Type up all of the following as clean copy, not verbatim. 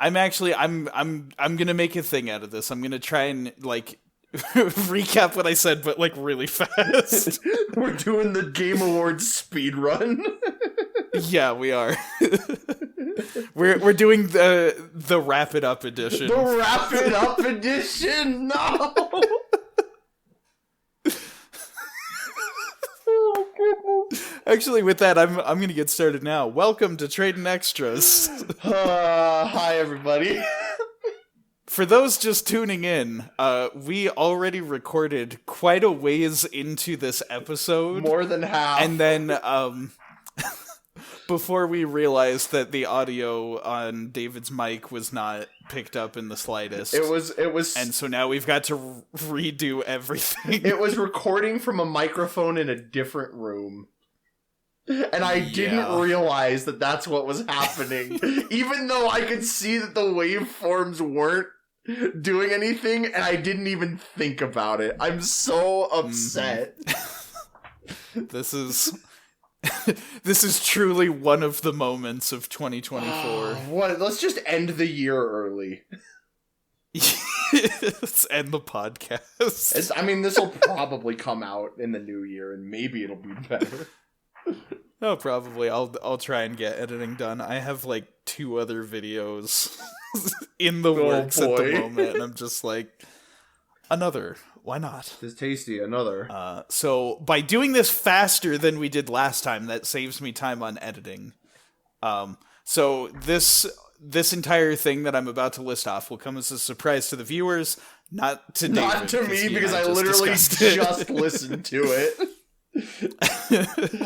I'm gonna make a thing out of this. I'm gonna try and like recap what I said, but like really fast. We're doing the Game Awards speed run. Yeah, we are. We're doing the wrap it up edition. The wrap it up edition. No. Actually, with that, I'm gonna get started now. Welcome to Tradin Extras. Hi, everybody. For those just tuning in, we already recorded quite a ways into this episode. More than half. And then, before we realized that the audio on David's mic was not picked up in the slightest. It was, and so now we've got to redo everything. It was recording from a microphone in a different room. And I didn't realize that that's what was happening. Even though I could see that the waveforms weren't doing anything, and I didn't even think about it. I'm so upset. This is truly one of the moments of 2024. What? Let's just end the year early. Let's end the podcast. I mean, this will probably come out in the new year, and maybe it'll be better. No, probably. I'll try and get editing done. I have like 2 other videos in the works at the moment, and I'm just like, another. Why not? It's tasty, another. So by doing this faster than we did last time, that saves me time on editing. So this entire thing that I'm about to list off will come as a surprise to the viewers, not to David. Not to me, because I literally just listened to it.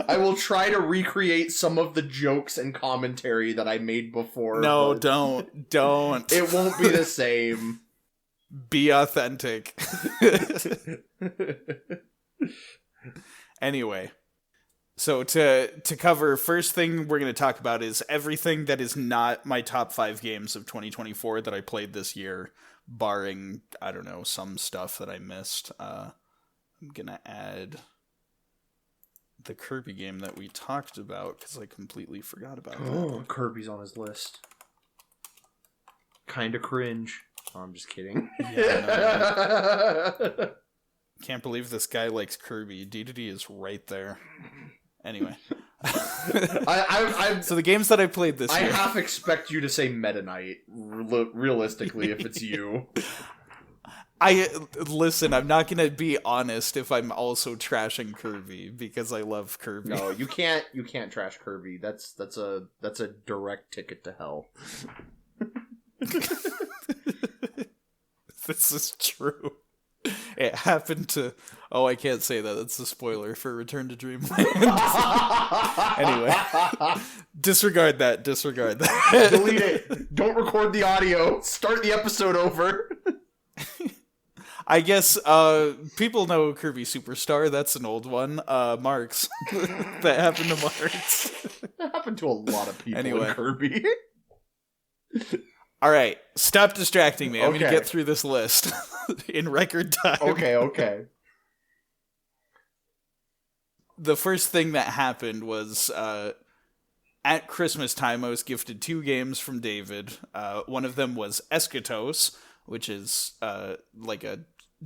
I will try to recreate some of the jokes and commentary that I made before. No, don't. It won't be the same. Be authentic. Anyway, so to cover, first thing we're going to talk about is everything that is not my top 5 games of 2024 that I played this year, barring, I don't know, some stuff that I missed. I'm going to add the Kirby game that we talked about, because I completely forgot about that. Oh, Kirby's on his list. Kinda cringe. Oh, I'm just kidding. Yeah, can't believe this guy likes Kirby. D2D is right there. Anyway. So the games that I played this year. I half expect you to say Meta Knight, realistically, if it's you. Listen, I'm not gonna be honest if I'm also trashing Kirby, because I love Kirby. No, you can't trash Kirby. That's a direct ticket to hell. This is true. It happened to... Oh, I can't say that. That's a spoiler for Return to Dreamland. Anyway. Disregard that. Delete it. Don't record the audio. Start the episode over. I guess people know Kirby Superstar. That's an old one. Marks. That happened to Marks. That happened to a lot of people in Kirby. Alright, stop distracting me. I'm going to get through this list in record time. Okay. The first thing that happened was, at Christmas time, I was gifted 2 games from David. One of them was Eschatos, which is like a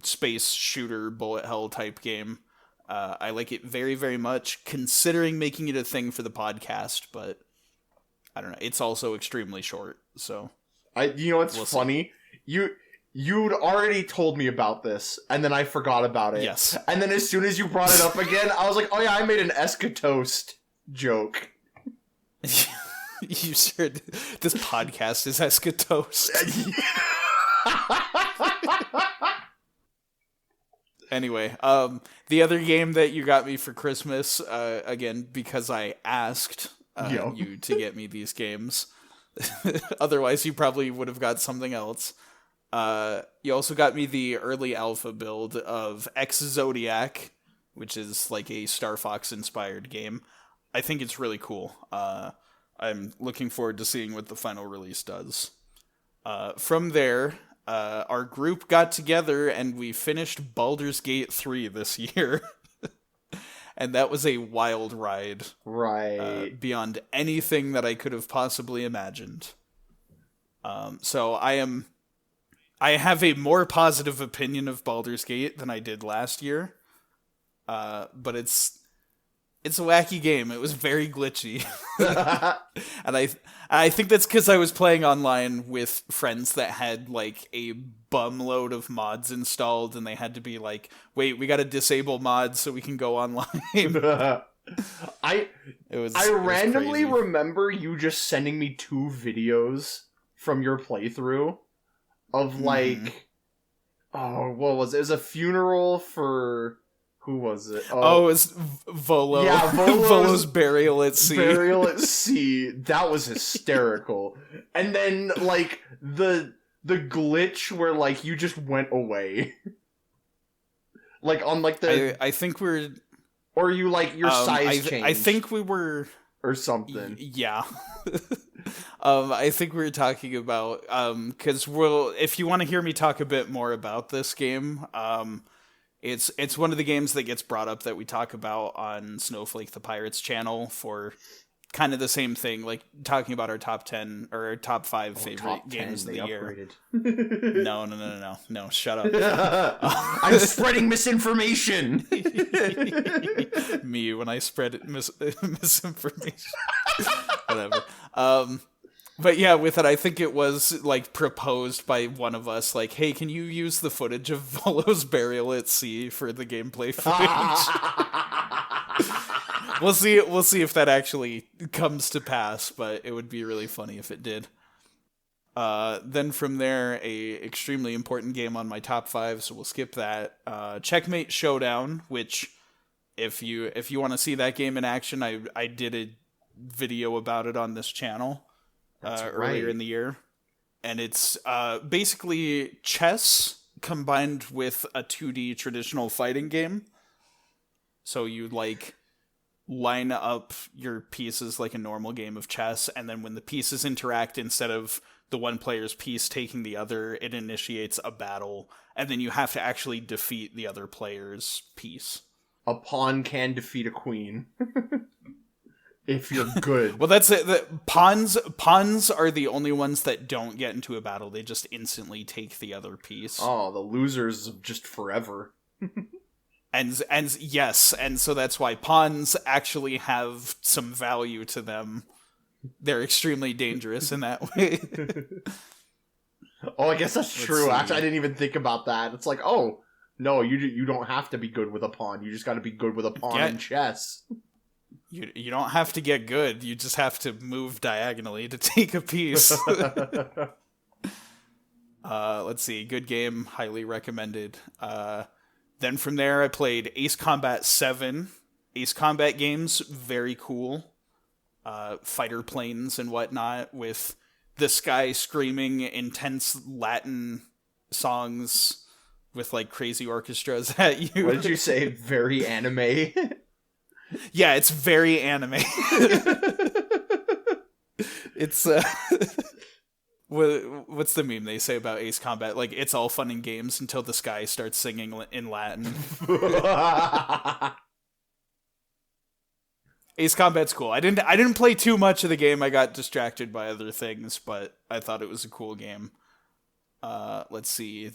space shooter, bullet hell type game. I like it very, very much, considering making it a thing for the podcast, but I don't know. It's also extremely short, so... You know what's funny? You'd already told me about this, and then I forgot about it. Yes. And then as soon as you brought it up again, I was like, oh yeah, I made an Eschatos joke. You sure? This podcast is Eschatos. Anyway, the other game that you got me for Christmas, again, because I asked you to get me these games. Otherwise, you probably would have got something else. You also got me the early alpha build of X Zodiac, which is like a Star Fox inspired game. I think it's really cool. I'm looking forward to seeing what the final release does. From there, our group got together and we finished Baldur's Gate 3 this year. And that was a wild ride. Right. Beyond anything that I could have possibly imagined. So I have a more positive opinion of Baldur's Gate than I did last year. But it's a wacky game. It was very glitchy. And I think that's because I was playing online with friends that had like a bum load of mods installed, and they had to be like, wait, we gotta disable mods so we can go online. I randomly remember you just sending me 2 videos from your playthrough of like what was it? It was a funeral for who was it? It was Volo. Yeah, Volo's burial at sea. Burial at sea. That was hysterical. And then like the glitch where like you just went away. Like on like the I think we're or you like your size changed. I think we were or something. Yeah. I think we were talking about because if you want to hear me talk a bit more about this game, it's one of the games that gets brought up that we talk about on Snowflake the Pirates channel for kind of the same thing, like talking about our top 10 or our top 5 favorite games of the year. No, shut up. I'm spreading misinformation. Me when I spread misinformation. Whatever. But yeah, with it, I think it was like proposed by one of us, like, hey, can you use the footage of Volo's burial at sea for the gameplay footage? We'll see if that actually comes to pass, but it would be really funny if it did. Then from there, a extremely important game on my top 5, so we'll skip that. Checkmate Showdown, which if you want to see that game in action, I did a video about it on this channel earlier in the year, and it's basically chess combined with a 2D traditional fighting game. So you like line up your pieces like a normal game of chess, and then when the pieces interact, instead of the one player's piece taking the other, it initiates a battle, and then you have to actually defeat the other player's piece. A pawn can defeat a queen. If you're good. Well, that's it. Pawns are the only ones that don't get into a battle. They just instantly take the other piece. Oh, the losers of just forever. And yes, and so that's why pawns actually have some value to them. They're extremely dangerous in that way. Oh, I guess that's true. Actually, I didn't even think about that. It's like, oh, no, you don't have to be good with a pawn. You just got to be good with a pawn in chess. You don't have to get good. You just have to move diagonally to take a piece. Let's see. Good game. Highly recommended. Then from there, I played Ace Combat 7. Ace Combat games, very cool. Fighter planes and whatnot with this guy screaming intense Latin songs with like crazy orchestras at you. What did you say? Very anime? Yeah, it's very anime. It's what's the meme they say about Ace Combat? Like, it's all fun and games until the sky starts singing in Latin. Ace Combat's cool. I didn't play too much of the game. I got distracted by other things, but I thought it was a cool game. Let's see.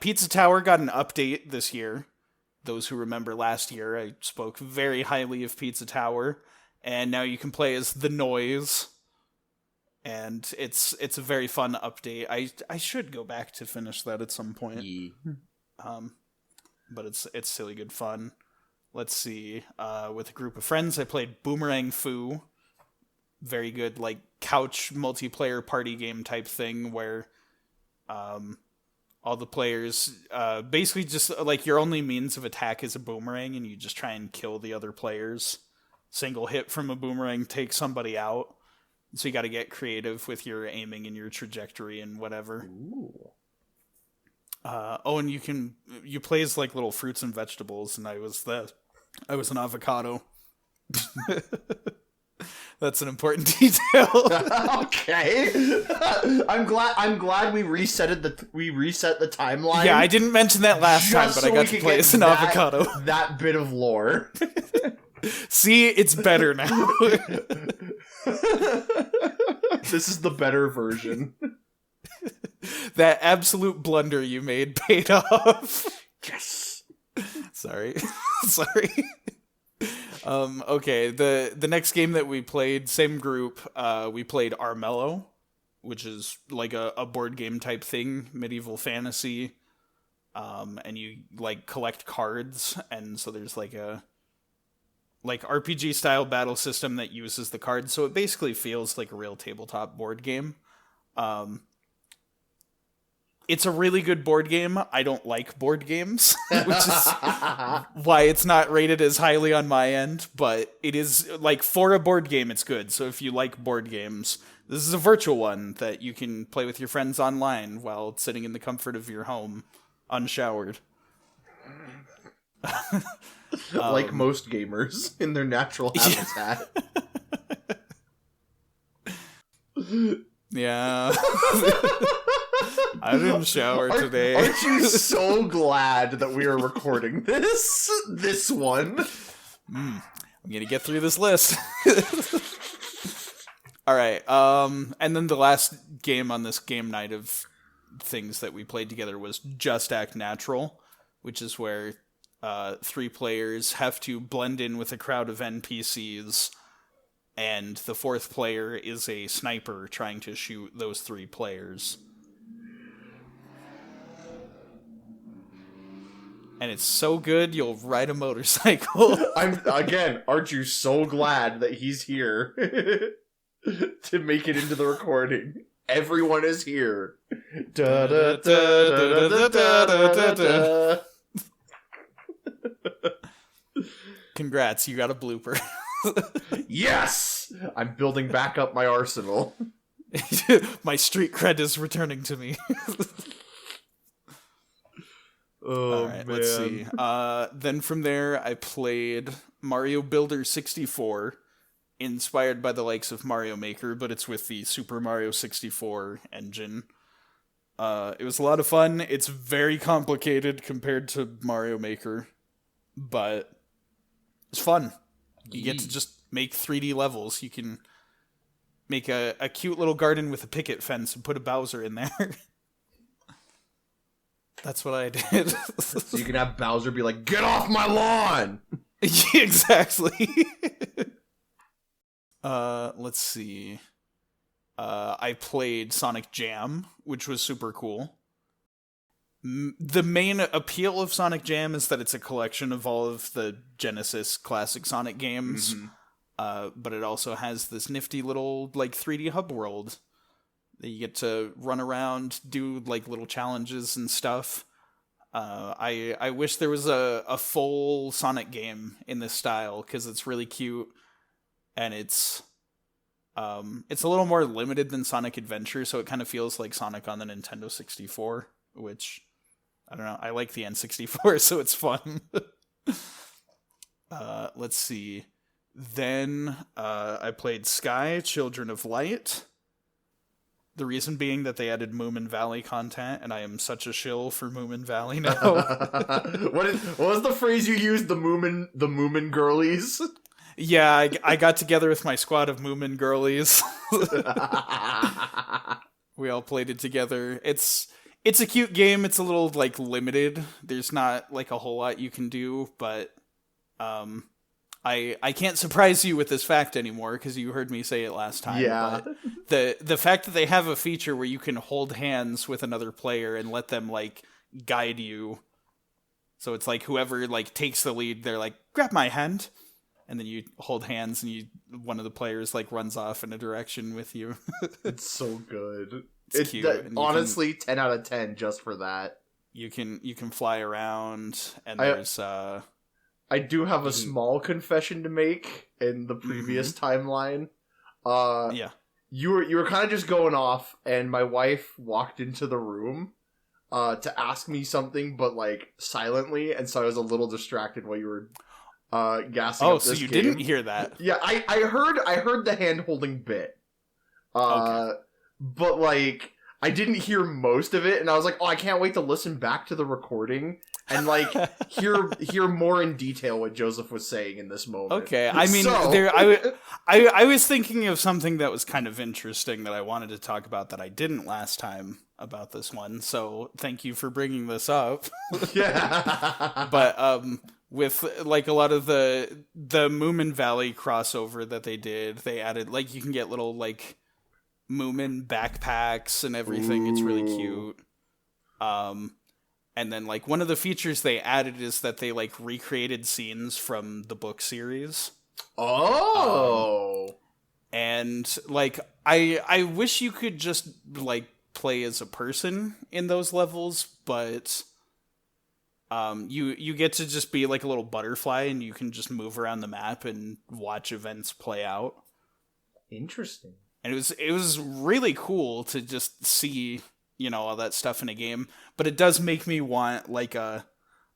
Pizza Tower got an update this year. Those who remember last year, I spoke very highly of Pizza Tower, and now you can play as the Noise, and it's a very fun update. I should go back to finish that at some point. Yeah. But it's silly good fun. Let's see. With a group of friends, I played Boomerang Fu. Very good, like couch multiplayer party game type thing where all the players basically just like your only means of attack is a boomerang, and you just try and kill the other players. Single hit from a boomerang takes somebody out. So you got to get creative with your aiming and your trajectory and whatever. Ooh. And you play as like little fruits and vegetables, and I was an avocado. That's an important detail. Okay. I'm glad we reset the timeline. Yeah, I didn't mention that last time, but I got to play as an avocado. That bit of lore. See, it's better now. This is the better version. That absolute blunder you made paid off. Yes. Sorry. Sorry. Okay, the next game that we played, same group, we played Armello, which is like a board game type thing, medieval fantasy. And you like collect cards, and so there's like a RPG style battle system that uses the cards, so it basically feels like a real tabletop board game. It's a really good board game. I don't like board games, which is why it's not rated as highly on my end, but it is, like, for a board game, it's good. So if you like board games, this is a virtual one that you can play with your friends online while sitting in the comfort of your home, unshowered. Like most gamers in their natural habitat. Yeah. I didn't shower today. Aren't you so glad that we are recording this one? I'm gonna get through this list. Alright, and then the last game on this game night of things that we played together was Just Act Natural, which is where 3 players have to blend in with a crowd of NPCs, and the 4th player is a sniper trying to shoot those 3 players. And it's so good, you'll ride a motorcycle. Aren't you so glad that he's here to make it into the recording? Everyone is here. Da, da, da, da, da, da, da, da. Congrats, you got a blooper. Yes! I'm building back up my arsenal. My street cred is returning to me. Oh, alright, man. let's see. Then from there, I played Mario Builder 64, inspired by the likes of Mario Maker, but it's with the Super Mario 64 engine. It was a lot of fun. It's very complicated compared to Mario Maker, but it's fun. You get to just make 3D levels. You can make a cute little garden with a picket fence and put a Bowser in there. That's what I did. So you can have Bowser be like, "Get off my lawn!" Exactly. Let's see. I played Sonic Jam, which was super cool. The main appeal of Sonic Jam is that it's a collection of all of the Genesis classic Sonic games, but it also has this nifty little, like, 3D hub world that you get to run around, do, like, little challenges and stuff. I wish there was a full Sonic game in this style, because it's really cute, and it's a little more limited than Sonic Adventure, so it kind of feels like Sonic on the Nintendo 64, which, I don't know, I like the N64, so it's fun. Let's see. Then I played Sky, Children of Light. The reason being that they added Moomin Valley content, and I am such a shill for Moomin Valley now. What was the phrase you used? The Moomin girlies? Yeah, I got together with my squad of Moomin girlies. We all played it together. It's a cute game. It's a little, like, limited. There's not, like, a whole lot you can do, but I can't surprise you with this fact anymore, because you heard me say it last time. Yeah. But the fact that they have a feature where you can hold hands with another player and let them, like, guide you. So it's like whoever, like, takes the lead, they're like, grab my hand. And then you hold hands and one of the players, like, runs off in a direction with you. It's so good. It's cute. Honestly, 10 out of 10 just for that. You can fly around, and there's I do have a small confession to make in the previous timeline. Yeah. You were kind of just going off, and my wife walked into the room to ask me something, but, like, silently, and so I was a little distracted while you were gassing up this so you game. didn't hear that? Yeah, I heard the hand-holding bit. Okay. But, like, I didn't hear most of it, and I was like, oh, I can't wait to listen back to the recording and like hear more in detail what Joseph was saying in this moment. Okay, I mean, I was thinking of something that was kind of interesting that I wanted to talk about that I didn't last time about this one. So thank you for bringing this up. Yeah, but with like a lot of the Moomin Valley crossover that they did, they added like you can get little like Moomin backpacks and everything. Ooh. It's really cute. And then like one of the features they added is that they like recreated scenes from the book series. Oh. And like I wish you could just like play as a person in those levels, but you get to just be like a little butterfly and you can just move around the map and watch events play out. Interesting. And it was really cool to just see, you know, all that stuff in a game, but it does make me want like a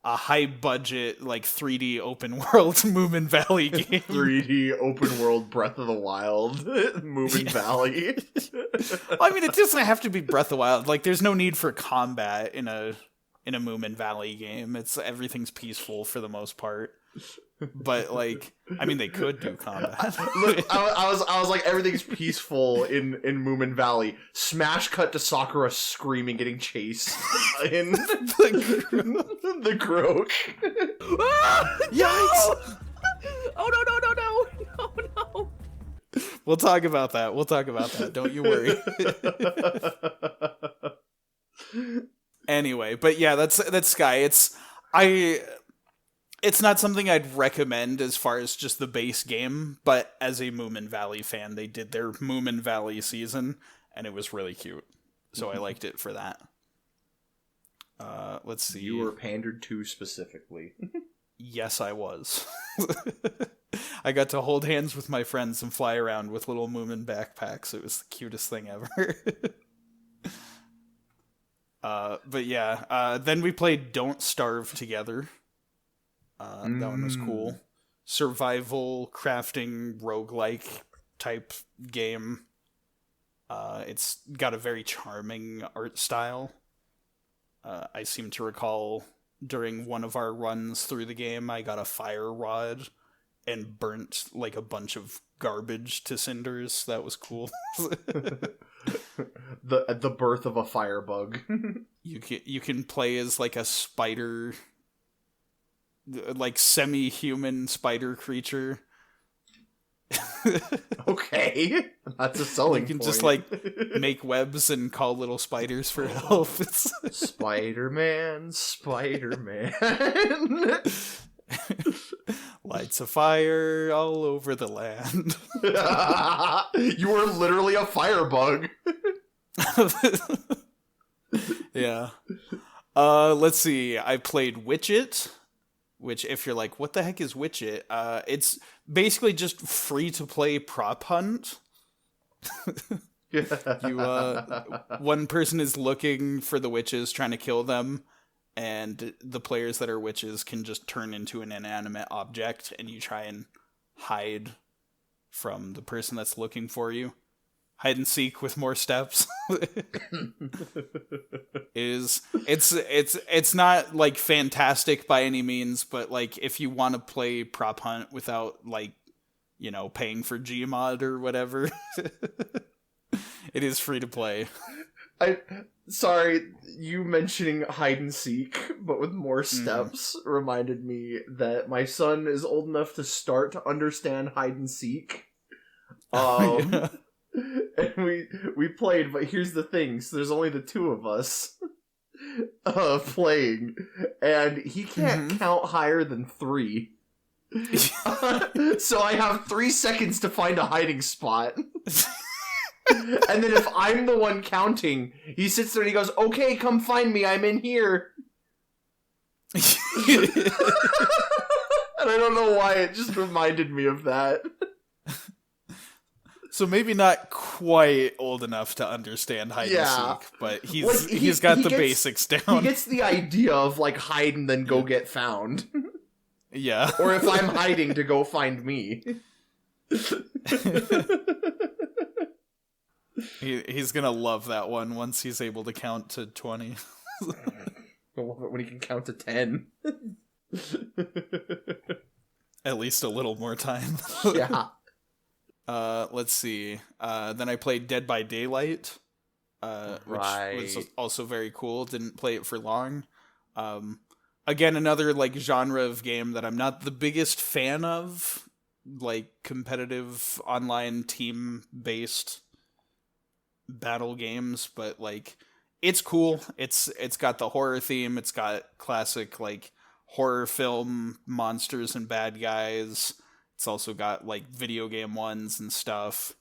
high budget like 3D open world Moomin Valley game. 3D open world Breath of the Wild Moomin Valley. Well, I mean, it doesn't have to be Breath of the Wild. Like, there's no need for combat in a Moomin Valley game. Everything's peaceful for the most part. But like, I mean, they could do combat. Look, I was like, everything's peaceful in Moomin Valley. Smash cut to Sakura screaming, getting chased in the croak. Ah, yikes! Oh no! We'll talk about that. Don't you worry. Anyway, but yeah, that's Sky. It's not something I'd recommend as far as just the base game, but as a Moomin Valley fan, they did their Moomin Valley season, and it was really cute. So I liked it for that. Let's see. You were pandered to specifically. Yes, I was. I got to hold hands with my friends and fly around with little Moomin backpacks. It was the cutest thing ever. But yeah, then we played Don't Starve together. That one was cool. Survival, crafting, roguelike type game. It's got a very charming art style. I seem to recall during one of our runs through the game, I got a fire rod and burnt like a bunch of garbage to cinders. That was cool. The birth of a firebug. You can play as like a spider, like semi-human spider creature. Okay, that's a selling point. You can just like make webs and call little spiders for help. Spider-Man. Lights a fire all over the land. You were literally a firebug. Yeah. Let's see. I played Witch-It, which if you're like, what the heck is Witch-It? It's basically just free-to-play prop hunt. One person is looking for the witches, trying to kill them, and the players that are witches can just turn into an inanimate object, and you try and hide from the person that's looking for you. Hide and seek with more steps. It's not like fantastic by any means, but like if you want to play prop hunt without like, you know, paying for Gmod or whatever, it is free to play. Sorry, you mentioning hide and seek, but with more steps, reminded me that my son is old enough to start to understand hide and seek. Yeah. And we played, but here's the thing, so there's only the two of us playing, and he can't count higher than 3. So I have 3 seconds to find a hiding spot. And then if I'm the one counting, he sits there and he goes, okay, come find me, I'm in here. And I don't know why, it just reminded me of that. So maybe not quite old enough to understand hide and seek, but he's got the basics down. He gets the idea of like hide and then go get found. Yeah. Or if I'm hiding, to go find me. He's gonna love that one once he's able to count to 20. I love it when he can count to 10. At least a little more time. Yeah. Let's see. Then I played Dead by Daylight, which was also very cool. Didn't play it for long. Again, another like genre of game that I'm not the biggest fan of, like competitive online team-based battle games, but like it's cool. It's got the horror theme. It's got classic like horror film monsters and bad guys. It's also got like video game ones and stuff.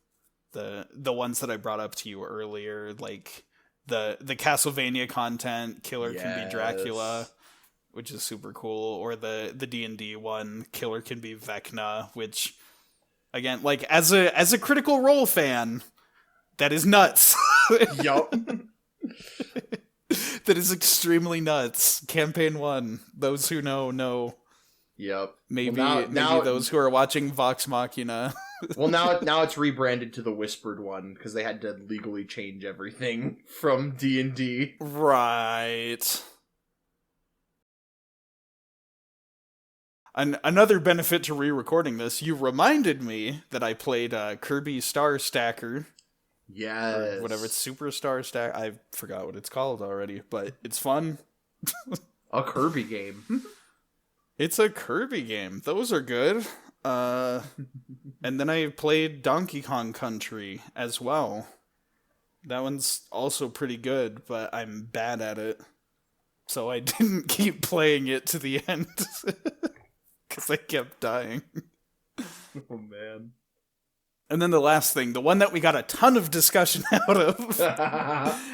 The ones that I brought up to you earlier, like the Castlevania content, Killer Can Be Dracula, which is super cool, or the D&D one, Killer Can Be Vecna, which again, like as a Critical Role fan, that is nuts. Yup. That is extremely nuts. Campaign 1. Those who know. Yep. Maybe those who are watching Vox Machina. Well, now it's rebranded to the Whispered one because they had to legally change everything from D&D. Right. Another benefit to re-recording this, you reminded me that I played Kirby Star Stacker. Yes. Or whatever, it's Superstar Stack. I forgot what it's called already, but it's fun. A Kirby game. It's a Kirby game. Those are good. And then I played Donkey Kong Country as well. That one's also pretty good, but I'm bad at it. So I didn't keep playing it to the end. Because I kept dying. Oh, man. And then the last thing, the one that we got a ton of discussion out of,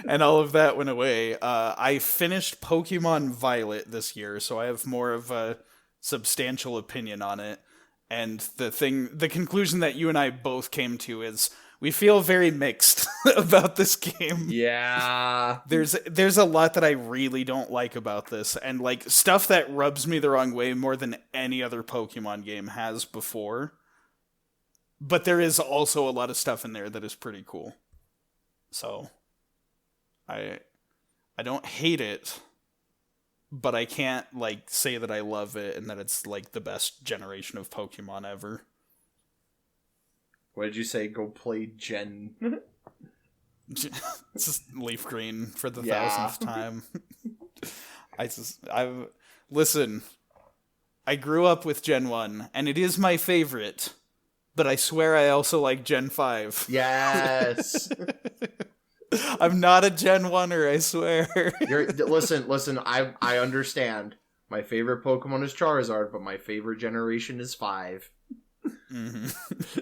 and all of that went away. I finished Pokemon Violet this year, so I have more of a substantial opinion on it. And the conclusion that you and I both came to is we feel very mixed about this game. Yeah. There's a lot that I really don't like about this, and like stuff that rubs me the wrong way more than any other Pokemon game has before. But there is also a lot of stuff in there that is pretty cool. So I don't hate it, but I can't like say that I love it and that it's like the best generation of Pokemon ever. What did you say? Go play Gen. It's just Leaf Green for the 1000th time. Listen, I grew up with Gen 1, and it is my favorite, but I swear I also like Gen 5. Yes. I'm not a Gen 1er, I swear. Listen, I understand. My favorite Pokemon is Charizard, but my favorite generation is 5. Mm-hmm.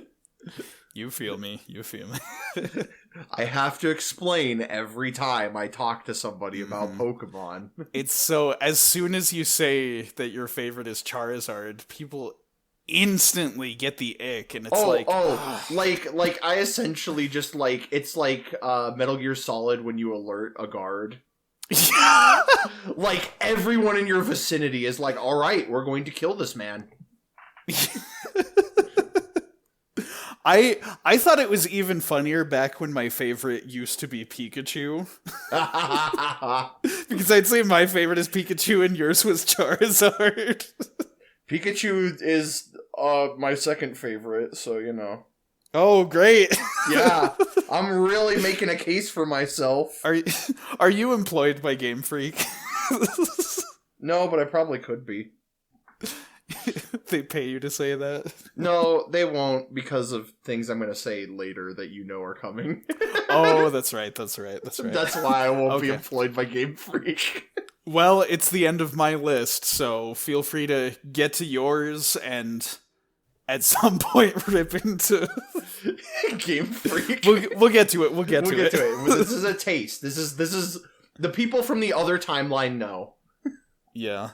You feel me. I have to explain every time I talk to somebody about Pokemon. It's so, as soon as you say that your favorite is Charizard, people instantly get the ick, and it's like I essentially just like, it's like Metal Gear Solid when you alert a guard. Like everyone in your vicinity is like, all right, we're going to kill this man. I thought it was even funnier back when my favorite used to be Pikachu. Because I'd say my favorite is Pikachu and yours was Charizard. Pikachu is my second favorite, so you know. Oh, great. Yeah, I'm really making a case for myself. Are you employed by Game Freak? No, but I probably could be. They pay you to say that? No, they won't, because of things I'm going to say later that you know are coming. Oh, that's right. That's why I won't be employed by Game Freak. Well, it's the end of my list, so feel free to get to yours and at some point rip into Game Freak. We'll get to it. We'll get to it. This is a taste. This is the people from the other timeline know. Yeah.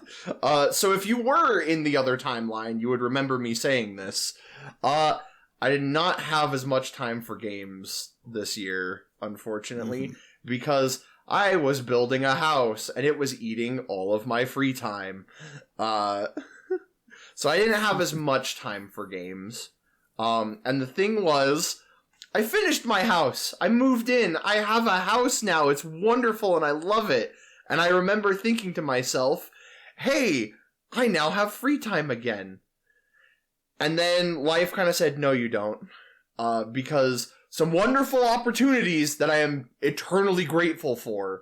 So if you were in the other timeline, you would remember me saying this. I did not have as much time for games this year, unfortunately, because I was building a house and it was eating all of my free time. So I didn't have as much time for games. And the thing was, I finished my house. I moved in. I have a house now. It's wonderful and I love it. And I remember thinking to myself, hey, I now have free time again. And then life kind of said, no, you don't. Because some wonderful opportunities that I am eternally grateful for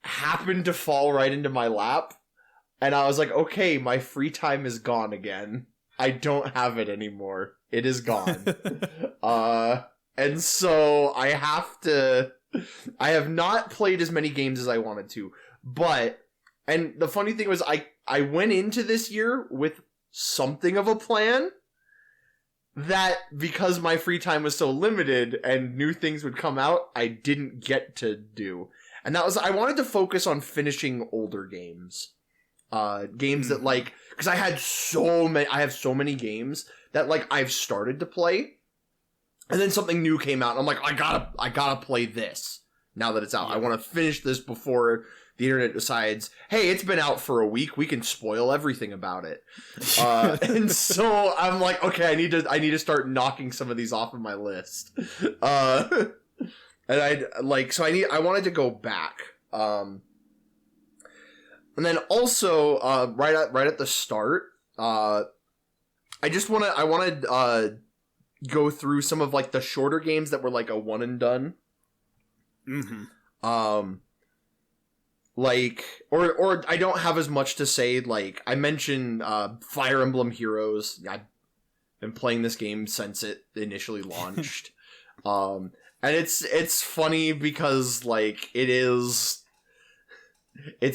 happened to fall right into my lap. And I was like, okay, my free time is gone again. I don't have it anymore. It is gone. And so I have not played as many games as I wanted to. And the funny thing was, I went into this year with something of a plan that, because my free time was so limited and new things would come out, I didn't get to do. And that was, I wanted to focus on finishing older games. Games that, like, because I have so many games that, like, I've started to play, and then something new came out, and I'm like, I gotta play this now that it's out. Yeah. I want to finish this before the internet decides, hey, it's been out for a week, we can spoil everything about it. And so I'm like, okay, I need to start knocking some of these off of my list. And I wanted to go back. And then also, right at the start, I want to go through some of, like, the shorter games that were, like, a one and done. Mm-hmm. Like, or I don't have as much to say. Like, I mentioned Fire Emblem Heroes. I've been playing this game since it initially launched. And it's funny because, like, it's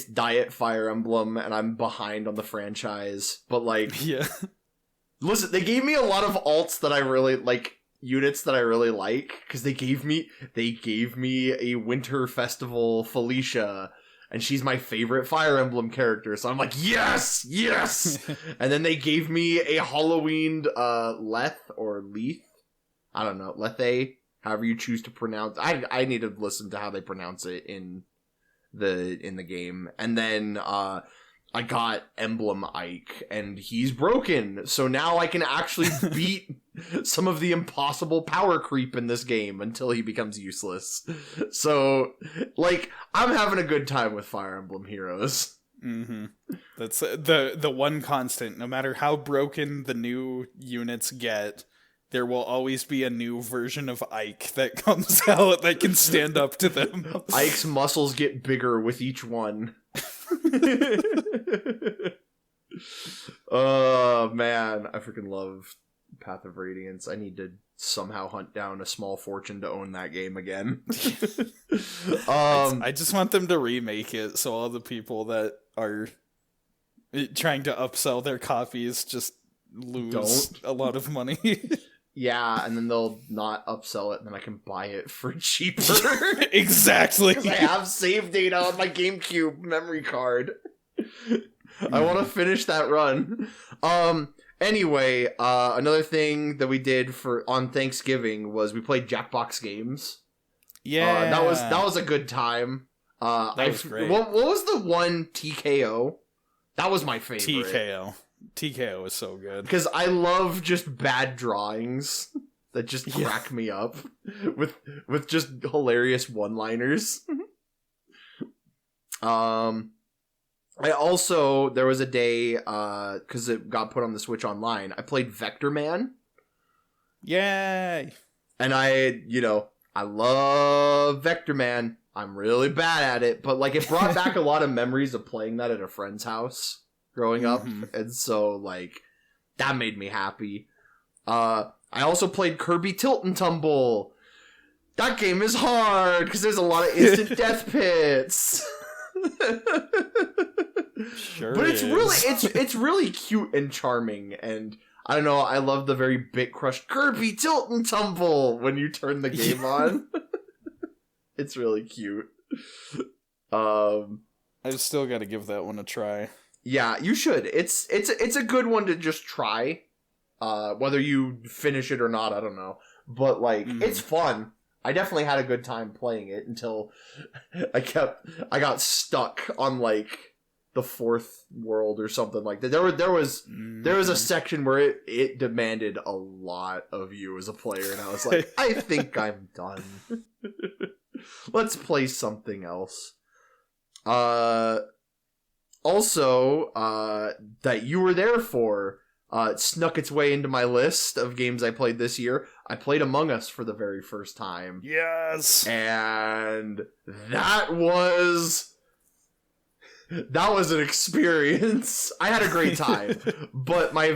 Diet Fire Emblem, and I'm behind on the franchise. But, like, yeah. Listen, they gave me a lot of alts that I really like, units that I really like, because they gave me a Winter Festival Felicia, and she's my favorite Fire Emblem character. So I'm like, yes. And then they gave me a Halloween Leth or Leith. I don't know, Lethe, however you choose to pronounce. I need to listen to how they pronounce it in the game. And then I got Emblem Ike, and he's broken, so now I can actually beat some of the impossible power creep in this game until he becomes useless. So, like, I'm having a good time with Fire Emblem Heroes. Mm-hmm. That's the one constant. No matter how broken the new units get, there will always be a new version of Ike that comes out that can stand up to them. Ike's muscles get bigger with each one. Oh man, I freaking love Path of Radiance. I need to somehow hunt down a small fortune to own that game again. I just want them to remake it so all the people that are trying to upsell their copies just lose a lot of money. Yeah, and then they'll not upsell it, and then I can buy it for cheaper. Exactly. Because I have save data on my GameCube memory card. I want to finish that run. Anyway, another thing that we did on Thanksgiving was we played Jackbox games. Yeah, that was a good time. That was great. What was the one TKO? That was my favorite. TKO is so good. Because I love just bad drawings that just crack me up with just hilarious one-liners. I also, there was a day, because it got put on the Switch Online, I played Vector Man. Yay! And I love Vector Man. I'm really bad at it, but, like, it brought back a lot of memories of playing that at a friend's house growing up, and so, like, that made me happy. I also played Kirby Tilt and Tumble. That game is hard, because there's a lot of instant death pits. Sure, but it's really cute and charming, and I don't know, I love the very bit crushed Kirby Tilt and Tumble when you turn the game on. It's really cute. I've still got to give that one a try. Yeah, you should. It's a good one to just try. Whether you finish it or not, I don't know. But, like, it's fun. I definitely had a good time playing it until I got stuck on, like, the fourth world or something like that. There was a section where it demanded a lot of you as a player, and I was like, I think I'm done. Let's play something else. Also, that you were there for, it snuck its way into my list of games I played this year. I played Among Us for the very first time. Yes! And that was an experience. I had a great time. But my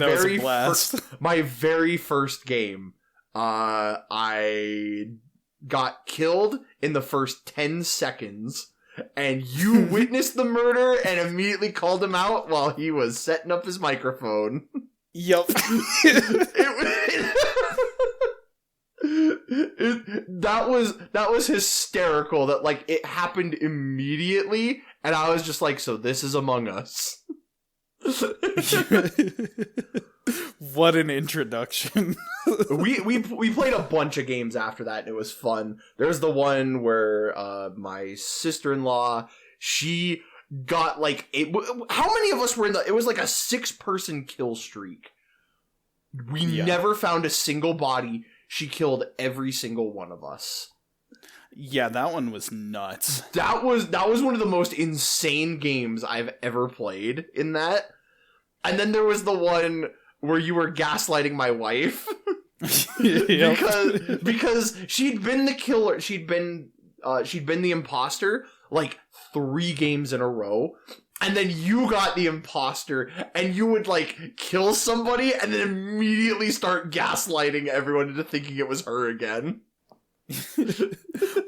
very first game, I got killed in the first 10 seconds. And you witnessed the murder and immediately called him out while he was setting up his microphone. Yup. That was hysterical. That like it happened immediately, and I was just like, "So this is Among Us." What an introduction. we played a bunch of games after that, and it was fun. There's the one where my sister-in-law, she got like how many of us were in the? It was like a 6-person kill streak. We never found a single body. She killed every single one of us. Yeah, that one was nuts. That was one of the most insane games I've ever played in that. And then there was the one where you were gaslighting my wife. because she'd been the killer. She'd been the imposter like 3 games in a row. And then you got the imposter, and you would, like, kill somebody, and then immediately start gaslighting everyone into thinking it was her again.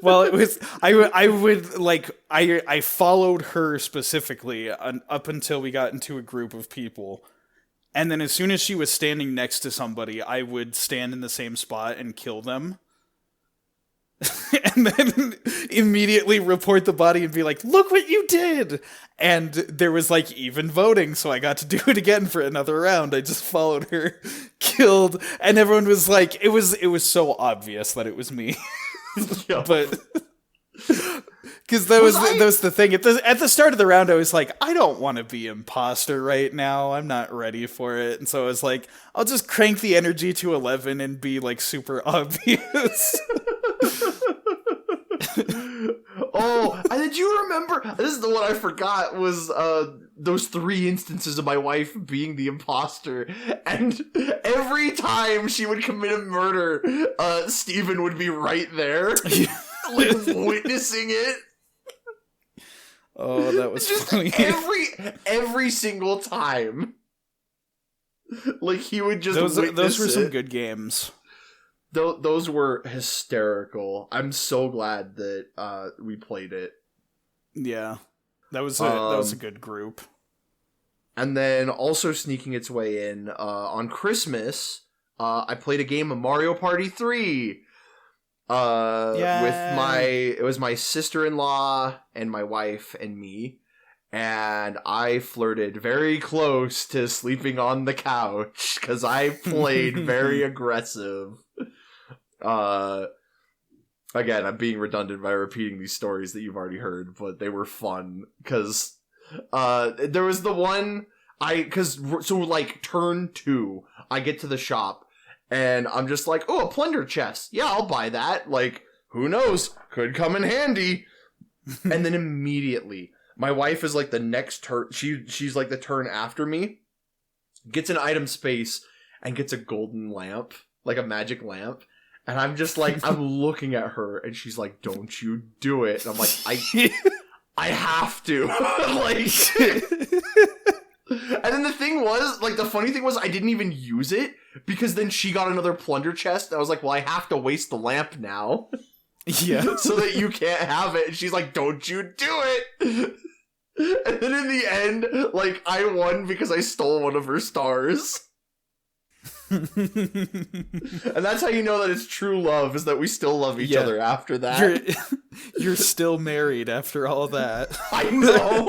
Well, it was, I followed her specifically up until we got into a group of people. And then as soon as she was standing next to somebody, I would stand in the same spot and kill them. And then immediately report the body and be like, look what you did! And there was like even voting, so I got to do it again for another round. I just followed her, killed, and everyone was like, it was so obvious that it was me. But because that was the thing. At the start of the round, I was like, I don't want to be imposter right now. I'm not ready for it. And so I was like, I'll just crank the energy to 11 and be like super obvious. Oh, and did you remember? This is the one I forgot was those 3 instances of my wife being the imposter, and every time she would commit a murder, Steven would be right there, like witnessing it. Oh, that was just funny. Every single time, like he would just. Those were some good games. Those were hysterical. I'm so glad that we played it. Yeah, that was a good group. And then also sneaking its way in on Christmas, I played a game of Mario Party 3. It was my sister-in-law and my wife and me, and I flirted very close to sleeping on the couch because I played very aggressive. Again, I'm being redundant by repeating these stories that you've already heard, but they were fun because there was the one turn 2, I get to the shop and I'm just like, oh, a plunder chest. Yeah, I'll buy that. Like, who knows? Could come in handy. And then immediately, my wife is like the next turn. She's like the turn after me, gets an item space and gets a golden lamp, like a magic lamp. And I'm just like, I'm looking at her, and she's like, "Don't you do it!" And I'm like, I have to, like. And then the thing was, like, the funny thing was, I didn't even use it because then she got another plunder chest. And I was like, well, I have to waste the lamp now, yeah, so that you can't have it. And she's like, "Don't you do it!" And then in the end, like, I won because I stole one of her stars. And that's how you know that it's true love, is that we still love each other after that. You're still married after all that. I know.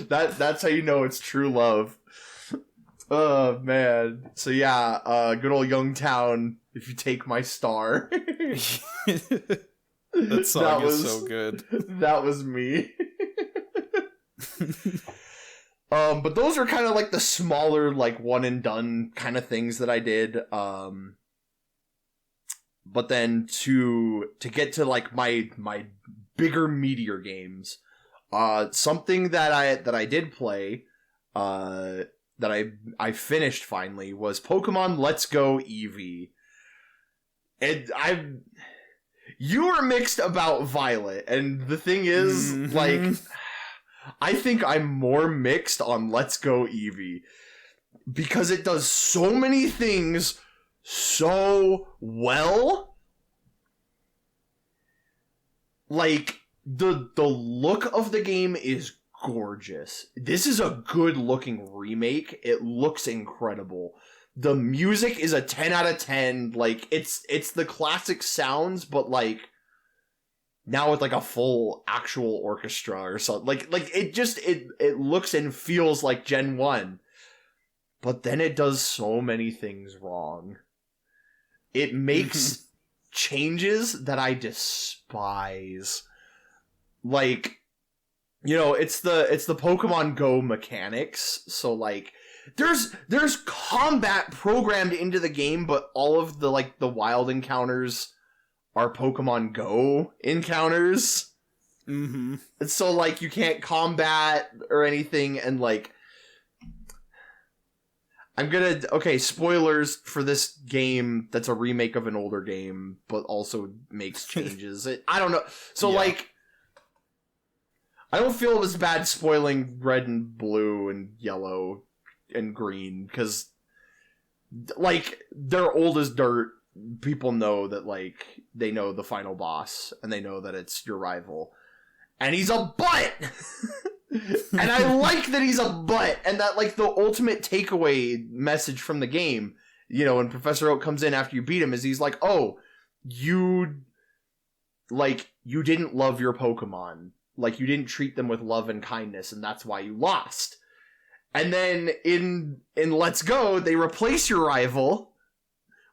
That's how you know it's true love. Oh man. So yeah, good old Youngtown, if you take my star. That song is so good. That was me. But those are kind of like the smaller, like one and done kind of things that I did. But then to get to like my bigger, meatier games. Something that I did play, that I finished finally, was Pokemon Let's Go Eevee. And you were mixed about Violet, and the thing is, like, I think I'm more mixed on Let's Go Eevee, because it does so many things so well. Like, the look of the game is gorgeous. This is a good looking remake. It looks incredible. The music is a 10 out of 10. Like, it's the classic sounds, but like now with like a full actual orchestra or something. Like it looks and feels like Gen 1. But then it does so many things wrong. It makes changes that I despise. Like, you know, it's the Pokemon Go mechanics. So like there's combat programmed into the game, but all of the like the wild encounters are Pokemon Go encounters. And so like you can't combat or anything, and like okay, spoilers for this game that's a remake of an older game, but also makes changes. I don't know. So like, I don't feel as bad spoiling red and blue and yellow and green, because like they're old as dirt. People know that, like, they know the final boss, and they know that it's your rival, and he's a butt. And I like that he's a butt, and that, like, the ultimate takeaway message from the game, you know, when Professor Oak comes in after you beat him, is he's like, oh, you didn't love your Pokemon. Like, you didn't treat them with love and kindness, and that's why you lost. And then in Let's Go, they replace your rival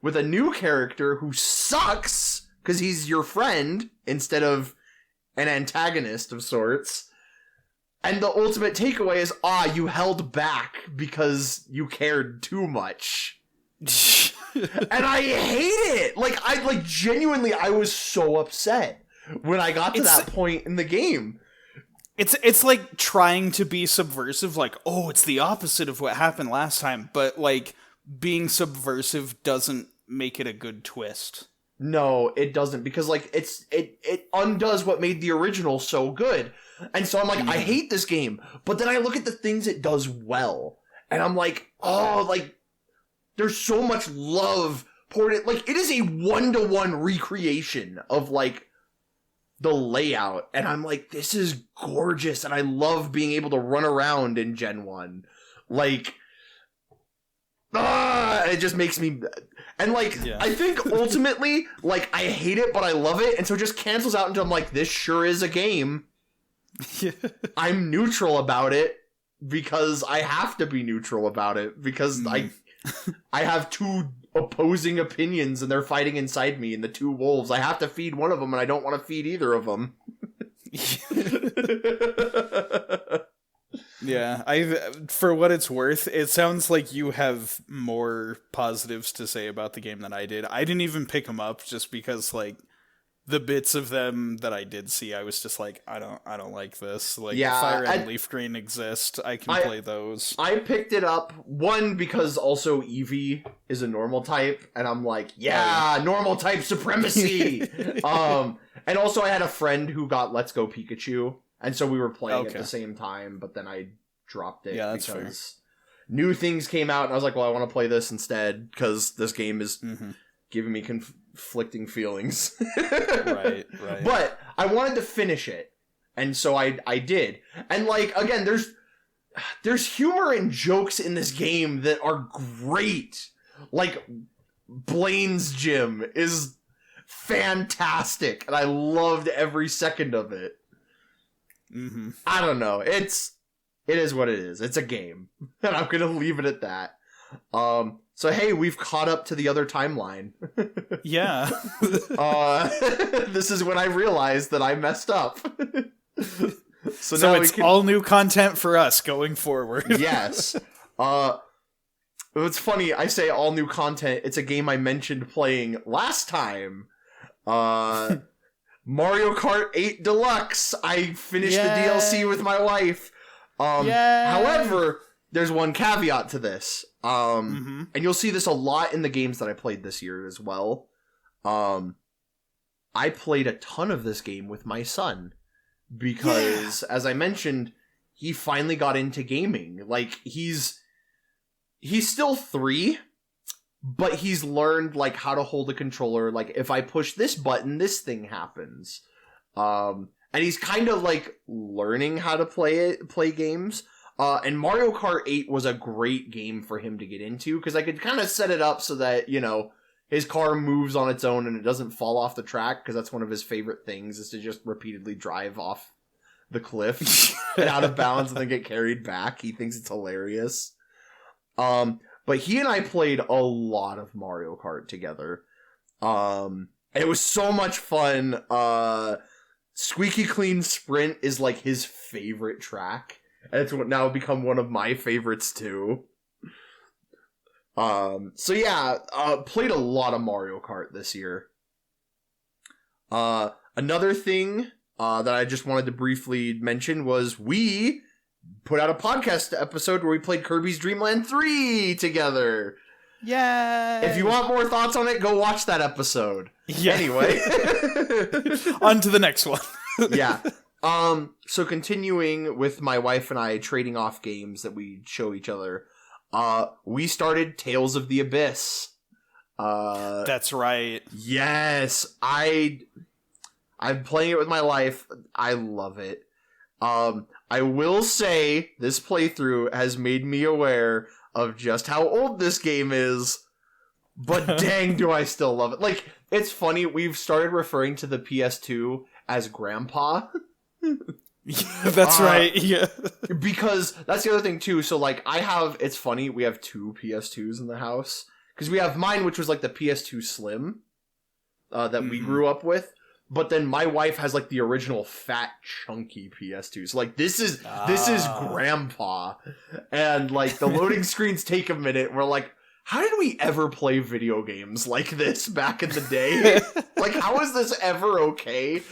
with a new character who sucks, because he's your friend, instead of an antagonist of sorts. And the ultimate takeaway is, you held back because you cared too much. And I hate it! Like, genuinely, I was so upset when I got to that point in the game. It's like trying to be subversive, like, oh, it's the opposite of what happened last time, but, like, being subversive doesn't make it a good twist. No, it doesn't, because, like, it undoes what made the original so good. And so I'm like, I hate this game, but then I look at the things it does well, and I'm like, oh, like, there's so much love poured in. Like, it is a 1-to-1 recreation of, like, the layout, and I'm like, this is gorgeous, and I love being able to run around in Gen 1. Like, it just makes me... And, like, I think ultimately, like, I hate it, but I love it, and so it just cancels out until I'm like, this sure is a game. I'm neutral about it, because I have to be neutral about it, because I have two opposing opinions, and they're fighting inside me, and the two wolves. I have to feed one of them, and I don't want to feed either of them. Yeah, for what it's worth, it sounds like you have more positives to say about the game than I did. I didn't even pick them up, just because, like, the bits of them that I did see, I was just like, I don't like this. Like, Fire and Leaf Green exist. I can play those. I picked it up, one, because also Eevee is a normal type, and I'm like, normal type supremacy! And also I had a friend who got Let's Go Pikachu, and so we were playing at the same time, but then I dropped it because fair. New things came out, and I was like, well, I want to play this instead, because this game is giving me conflicting feelings. Right. But I wanted to finish it, and so I did. And, like, again, there's humor and jokes in this game that are great. Like, Blaine's gym is fantastic, and I loved every second of it. I don't know. It is what it is. It's a game, and I'm gonna leave it at that. So hey, we've caught up to the other timeline. Yeah. This is when I realized that I messed up. So now it's all new content for us going forward. Yes. It's funny, I say all new content. It's a game I mentioned playing last time. Mario Kart 8 Deluxe. I finished the DLC with my wife. However, there's one caveat to this. And you'll see this a lot in the games that I played this year as well. I played a ton of this game with my son because, as I mentioned, he finally got into gaming. Like, he's still 3, but he's learned, like, how to hold a controller. Like, if I push this button, this thing happens. And he's kind of, like, learning how to play games. And Mario Kart 8 was a great game for him to get into, because I could kind of set it up so that, you know, his car moves on its own and it doesn't fall off the track, because that's one of his favorite things, is to just repeatedly drive off the cliff and out of bounds and then get carried back. He thinks it's hilarious. But he and I played a lot of Mario Kart together. It was so much fun. Squeaky Clean Sprint is like his favorite track. And it's now become one of my favorites too. So yeah, played a lot of Mario Kart this year. Another thing that I just wanted to briefly mention was we put out a podcast episode where we played Kirby's Dream Land 3 together. Yay! If you want more thoughts on it, go watch that episode. Yeah. Anyway. On to the next one. Yeah. So continuing with my wife and I trading off games that we show each other, we started Tales of the Abyss. That's right. Yes. I'm playing it with my life. I love it. I will say this playthrough has made me aware of just how old this game is, but dang, do I still love it. Like, it's funny, we've started referring to the PS2 as Grandpa. That's right, yeah. Because that's the other thing, too. So, like, it's funny, we have 2 PS2s in the house. Because we have mine, which was, like, the PS2 Slim that we grew up with. But then my wife has, like, the original fat, chunky PS2. So, like, this is Grandpa. And, like, the loading screens take a minute. We're like, how did we ever play video games like this back in the day? Like, how is this ever okay?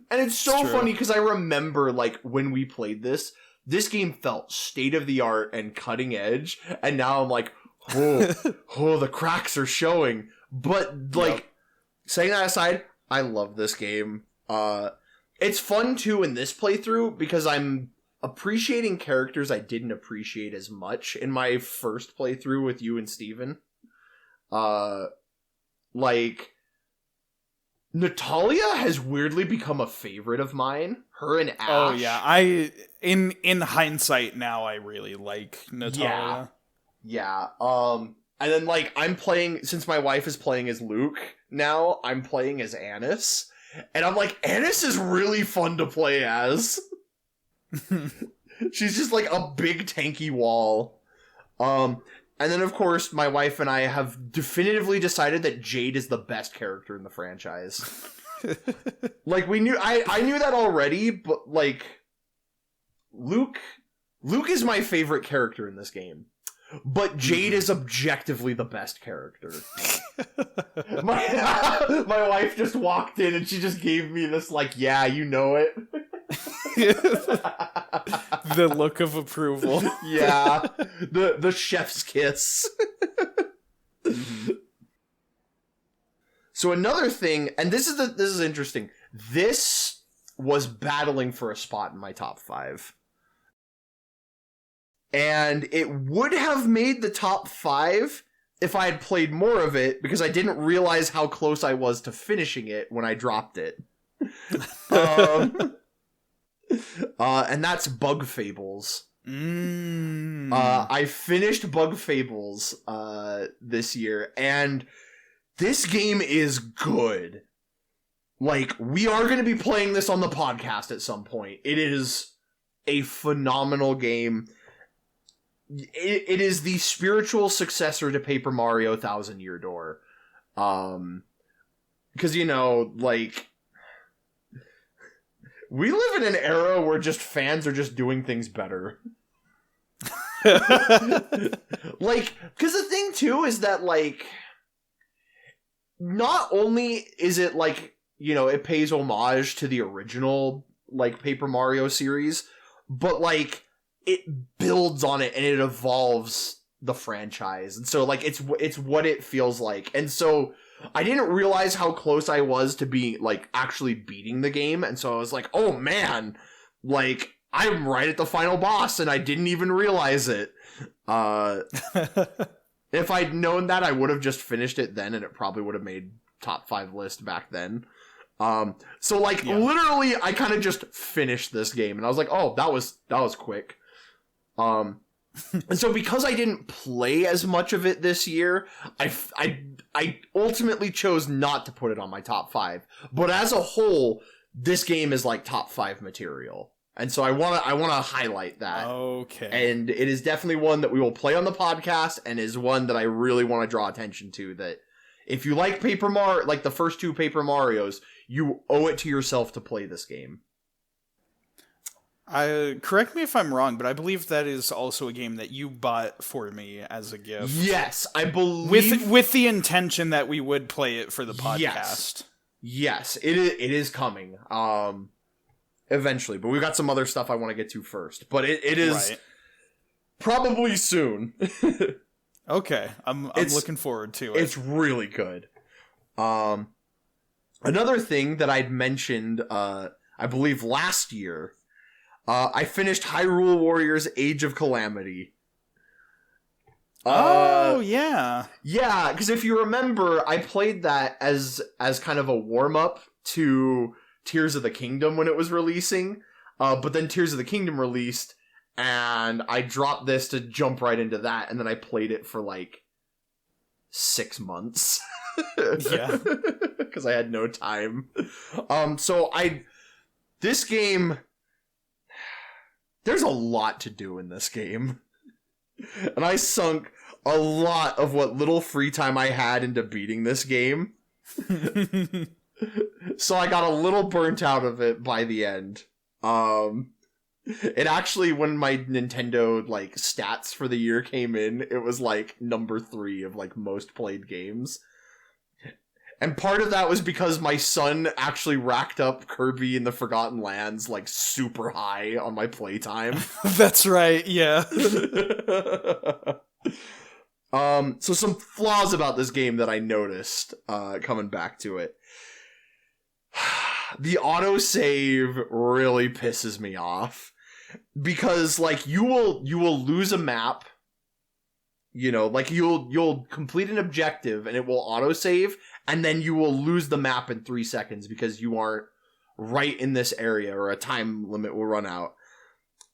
And it's so funny because I remember, like, when we played this game felt state-of-the-art and cutting edge. And now I'm like, oh, the cracks are showing. But, like, saying that aside, I love this game. It's fun, too, in this playthrough, because I'm appreciating characters I didn't appreciate as much in my first playthrough with you and Steven. Like, Natalia has weirdly become a favorite of mine. Her and Ash. Oh, yeah. In hindsight now, I really like Natalia. Yeah. And then, like, I'm playing, since my wife is playing as Luke now, I'm playing as Annis. And I'm like, Annis is really fun to play as. She's just, like, a big tanky wall. And then, of course, my wife and I have definitively decided that Jade is the best character in the franchise. Like, I knew that already, but, like, Luke is my favorite character in this game. But Jade is objectively the best character. My wife just walked in and she just gave me this, like, yeah, you know it. The look of approval. Yeah. The chef's kiss. So another thing, and this is interesting. This was battling for a spot in my top 5. And it would have made the top 5 if I had played more of it, because I didn't realize how close I was to finishing it when I dropped it. And that's Bug Fables. I finished Bug Fables this year, and this game is good. Like, we are going to be playing this on the podcast at some point. It is a phenomenal game. It is the spiritual successor to Paper Mario Thousand Year Door. Because, you know, like, we live in an era where just fans are just doing things better. Like, because the thing, too, is that, like, not only is it, like, you know, it pays homage to the original, like, Paper Mario series, but, like, it builds on it and it evolves the franchise. And so, like, it's what it feels like. And so I didn't realize how close I was to being, like, actually beating the game. And so I was like, oh man, like, I'm right at the final boss and I didn't even realize it. If I'd known that, I would have just finished it then and it probably would have made top 5 list back then. So like literally I kind of just finished this game and I was like, oh, that was quick. And so because I didn't play as much of it this year, I ultimately chose not to put it on my top 5. But as a whole, this game is like top 5 material. And so I want to highlight that. Okay. And it is definitely one that we will play on the podcast and is one that I really want to draw attention to, that if you like Paper Mario, like the first 2 Paper Marios, you owe it to yourself to play this game. Correct me if I'm wrong, but I believe that is also a game that you bought for me as a gift. Yes, I believe... With the intention that we would play it for the podcast. Yes, it is coming. Eventually, but we've got some other stuff I want to get to first. But it is probably soon. Okay, I'm looking forward to it. It's really good. Another thing that I'd mentioned, I believe last year, I finished Hyrule Warriors Age of Calamity. Yeah, because if you remember, I played that as kind of a warm-up to Tears of the Kingdom when it was releasing, but then Tears of the Kingdom released, and I dropped this to jump right into that, and then I played it for like 6 months. Yeah. Because I had no time. This game, there's a lot to do in this game. And I sunk a lot of what little free time I had into beating this game. So I got a little burnt out of it by the end. It actually, when my Nintendo, like, stats for the year came in, it was, like, number 3 of, like, most played games. And part of that was because my son actually racked up Kirby and the Forgotten Lands, like, super high on my playtime. That's right, yeah. So some flaws about this game that I noticed, coming back to it. The autosave really pisses me off. Because, like, you will lose a map, you know, like, you'll complete an objective and it will autosave, and then you will lose the map in 3 seconds because you aren't right in this area, or a time limit will run out.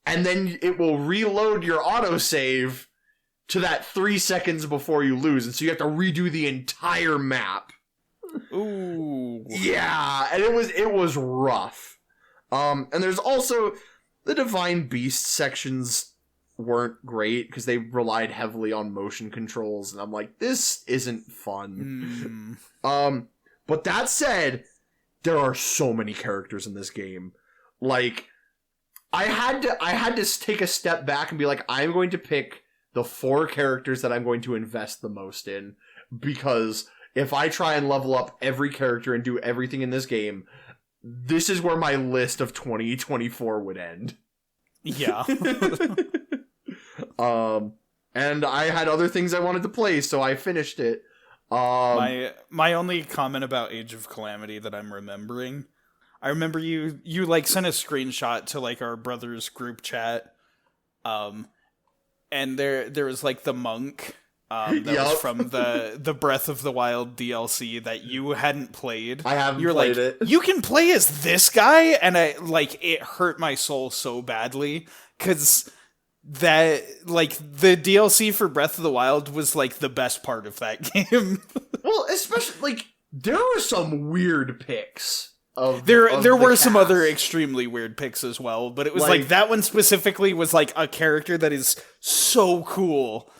And then it will reload your autosave to that 3 seconds before you lose, and so you have to redo the entire map. Ooh. Yeah, and it was rough. And there's also... the Divine Beast sections weren't great because they relied heavily on motion controls, and I'm like, this isn't fun. But that said, there are so many characters in this game. Like, I had to take a step back and be like, I'm going to pick the 4 characters that I'm going to invest the most in, because if I try and level up every character and do everything in this game, this is where my list of 2024 would end. Yeah. And I had other things I wanted to play, so I finished it. My only comment about Age of Calamity that I'm remembering, I remember you like sent a screenshot to like our brother's group chat, and there was like the monk. That was from the Breath of the Wild DLC that you hadn't played. I haven't played it. You can play as this guy, and it hurt my soul so badly, because that, like, the DLC for Breath of the Wild was, like, the best part of that game. Well, especially, like, there were some weird picks. There were some other extremely weird picks as well, but it was, like that one specifically was, like, a character that is so cool.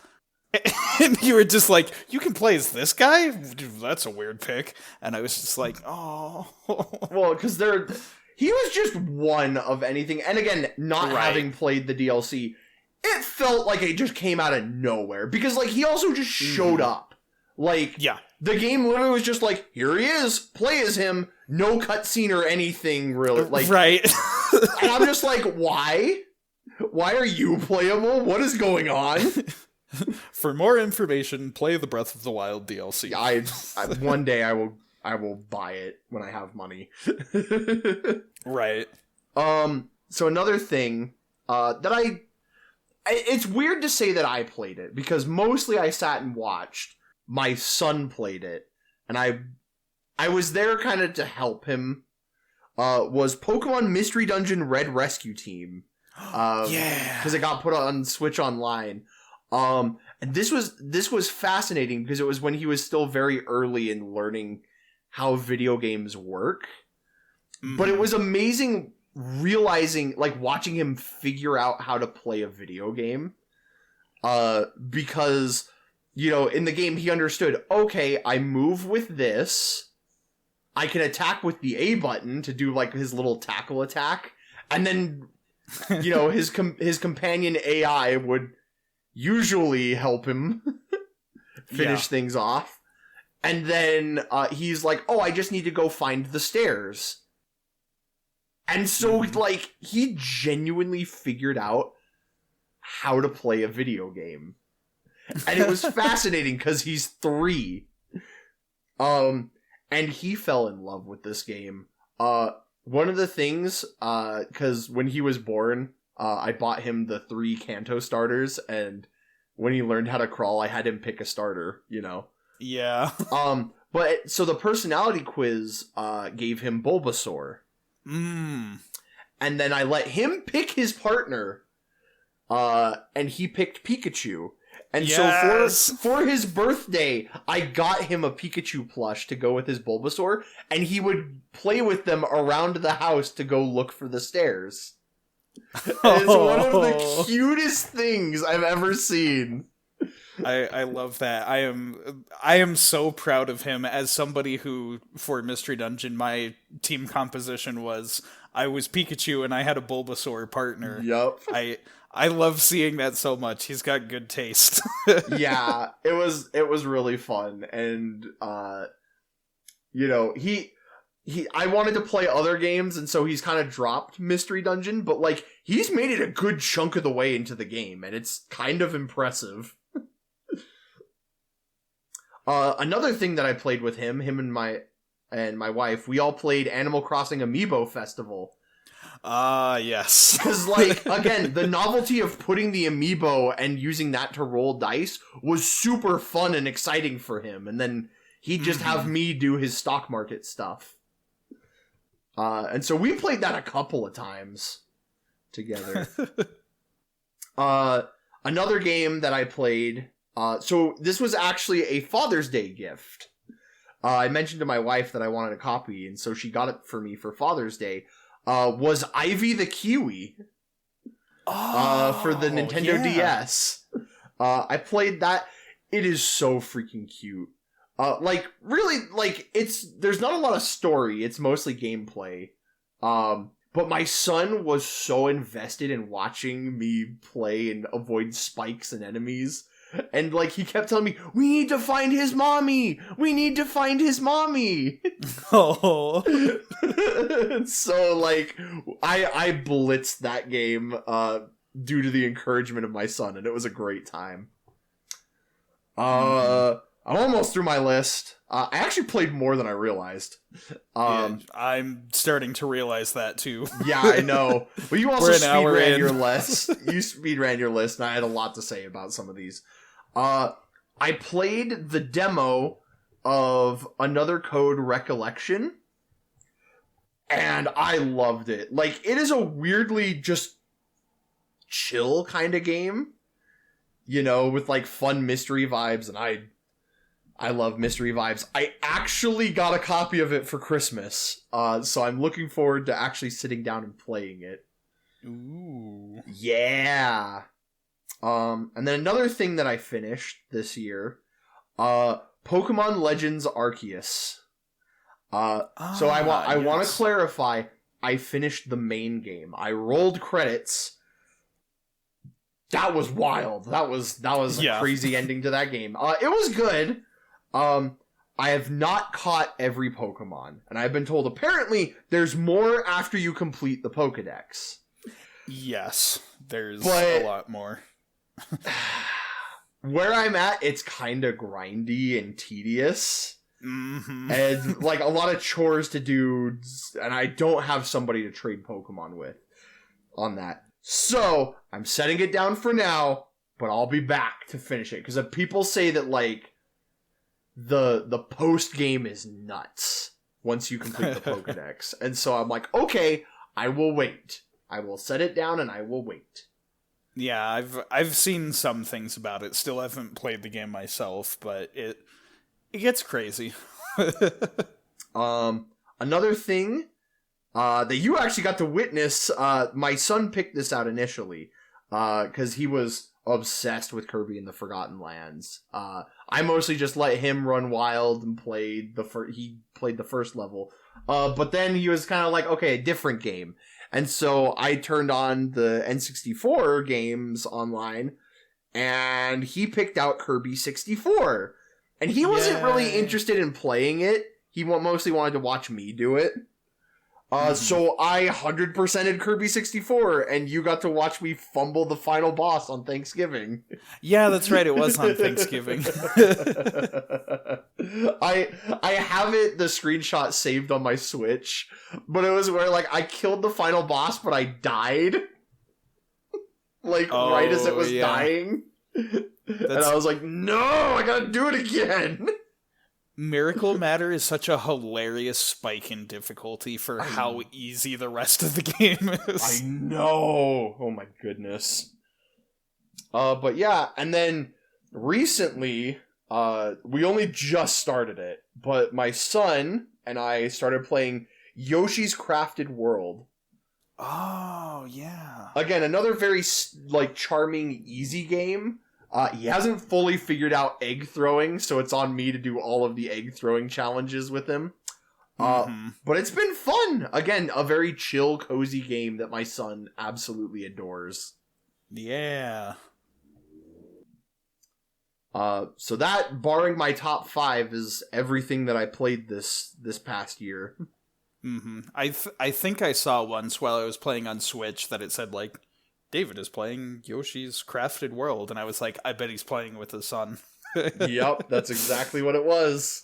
And you were just like, you can play as this guy? Dude, that's a weird pick. And I was just like, oh. Well, because he was just one of anything. And again, not having played the DLC, it felt like it just came out of nowhere. Because, like, he also just showed up. Like, yeah. The game literally was just like, here he is, play as him. no cutscene or anything really. Like, right. And I'm just like, why? Why are you playable? What is going on? For more information, play the Breath of the Wild DLC. I one day I will buy it when I have money. Right. So another thing that it's weird to say that I played it, because mostly I sat and watched. My son played it, and I was there kind of to help him. Was Pokemon Mystery Dungeon Red Rescue Team. Yeah. Because it got put on Switch Online. And this was fascinating because it was when he was still very early in learning how video games work. But it was amazing realizing, like, watching him figure out how to play a video game. Because, you know, in the game he understood, okay, I move with this, I can attack with the A button to do, like, his little tackle attack, and then, you know, his companion AI would usually help him finish things off. And then he's like, oh, I just need to go find the stairs. And so, like, he genuinely figured out how to play a video game. And it was fascinating because he's 3. And he fell in love with this game. One of the things, because when he was born, I bought him the 3 Kanto starters, and when he learned how to crawl, I had him pick a starter, you know? Yeah. But, so the personality quiz gave him Bulbasaur. And then I let him pick his partner, and he picked Pikachu. And so for his birthday, I got him a Pikachu plush to go with his Bulbasaur, and he would play with them around the house to go look for the stairs. It's one of the cutest things I've ever seen. I love that. I am so proud of him as somebody who, for Mystery Dungeon, my team composition was I was Pikachu and I had a Bulbasaur partner. Yup. I love seeing that so much. He's got good taste. Yeah, it was really fun, and you know, I wanted to play other games, and so he's kind of dropped Mystery Dungeon, but like he's made it a good chunk of the way into the game, and it's kind of impressive. Another thing that I played with him and my wife, we all played Animal Crossing Amiibo Festival. Yes. Because, like, again, the novelty of putting the amiibo and using that to roll dice was super fun and exciting for him. And then he'd just have me do his stock market stuff. And so we played that a couple of times together. Another game that I played, so this was actually a Father's Day gift. I mentioned to my wife that I wanted a copy, and so she got it for me for Father's Day. Was Ivy the Kiwi for the Nintendo DS. I played that. It is so freaking cute. Like, really, like, there's not a lot of story. It's mostly gameplay. But my son was so invested in watching me play and avoid spikes and enemies. And, like, he kept telling me, we need to find his mommy! We need to find his mommy! Oh. So, like, I blitzed that game due to the encouragement of my son, and it was a great time. I'm almost through my list. I actually played more than I realized. Yeah, I'm starting to realize that, too. Yeah, I know. But you also speedran your list. You speedran your list, and I had a lot to say about some of these. I played the demo of Another Code Recollection, and I loved it. Like, it is a weirdly just chill kind of game, you know, with, like, fun mystery vibes, and I love mystery vibes. I actually got a copy of it for Christmas, so I'm looking forward to actually sitting down and playing it. Ooh. Yeah! And then another thing that I finished this year, Pokemon Legends Arceus. So I want to clarify, I finished the main game. I rolled credits. That was wild. That was a crazy ending to that game. It was good. I have not caught every Pokemon, and I've been told apparently there's more after you complete the Pokedex. Yes, there's a lot more. Where I'm at, it's kind of grindy and tedious. Mm-hmm. And, like, a lot of chores to do, and I don't have somebody to trade Pokemon with on that. So, I'm setting it down for now, but I'll be back to finish it. Because people say that, like, the post-game is nuts once you complete the Pokedex. And so I'm like, okay, I will wait. I will set it down and I will wait. Yeah, I've seen some things about it. Still haven't played the game myself, but it gets crazy. Another thing that you actually got to witness, my son picked this out initially because he was obsessed with Kirby and the Forgotten Lands. I mostly just let him run wild and played he played the first level. But then he was kind of like, okay, a different game. And so I turned on the N64 games online, and he picked out Kirby 64. And he wasn't really interested in playing it. He mostly wanted to watch me do it. So I 100%ed Kirby 64, and you got to watch me fumble the final boss on Thanksgiving. Yeah, that's right. It was on Thanksgiving. I have the screenshot saved on my Switch, but it was where, like, I killed the final boss, but I died. Like, right as it was dying. And I was like, no, I gotta do it again. Miracle Matter is such a hilarious spike in difficulty for how easy the rest of the game is. I know. Oh my goodness. But yeah, and then recently, we only just started it, but my son and I started playing Yoshi's Crafted World. Oh, yeah. Again, another very, like, charming, easy game. He hasn't fully figured out egg throwing, so it's on me to do all of the egg throwing challenges with him. But it's been fun. Again, a very chill, cozy game that my son absolutely adores. Yeah. So that, barring my top 5, is everything that I played this past year. Mm-hmm. I think I saw once while I was playing on Switch that it said, like, David is playing Yoshi's Crafted World, and I was like, I bet he's playing with his son. Yep, that's exactly what it was.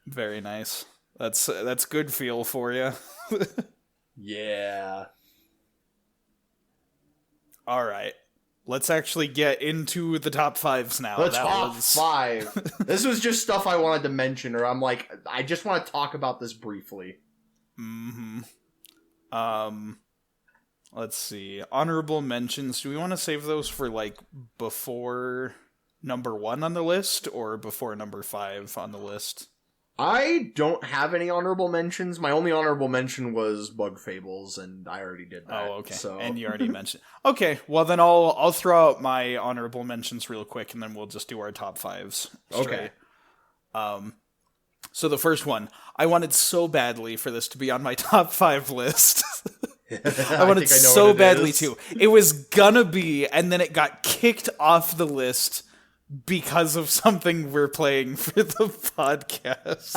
Very nice. That's good feel for you. Yeah. All right. Let's actually get into the top 5s now. The top 5. This was just stuff I wanted to mention, or I'm like, I just want to talk about this briefly. Mm-hmm. Let's see. Honorable mentions. Do we want to save those for, like, before number 1 on the list or before number 5 on the list? I don't have any honorable mentions. My only honorable mention was Bug Fables, and I already did that. Oh, okay. So. And you already mentioned. Okay, well then I'll throw out my honorable mentions real quick, and then we'll just do our top 5s. Straight. Okay. So the first one, I wanted so badly for this to be on my top 5 list. I wanted so badly to. It was gonna be, and then it got kicked off the list because of something we're playing for the podcast.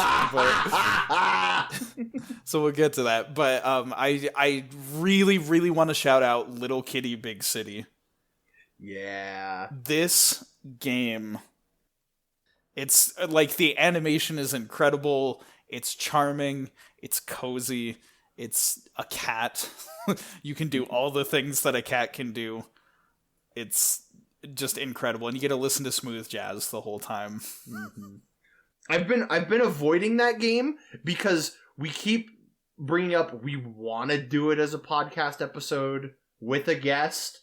So we'll get to that. But I really, really want to shout out Little Kitty Big City. Yeah. This game, it's like the animation is incredible. It's charming. It's cozy. It's a cat. You can do all the things that a cat can do. It's just incredible, and you get to listen to smooth jazz the whole time. Mm-hmm. I've been avoiding that game because we keep bringing up we want to do it as a podcast episode with a guest,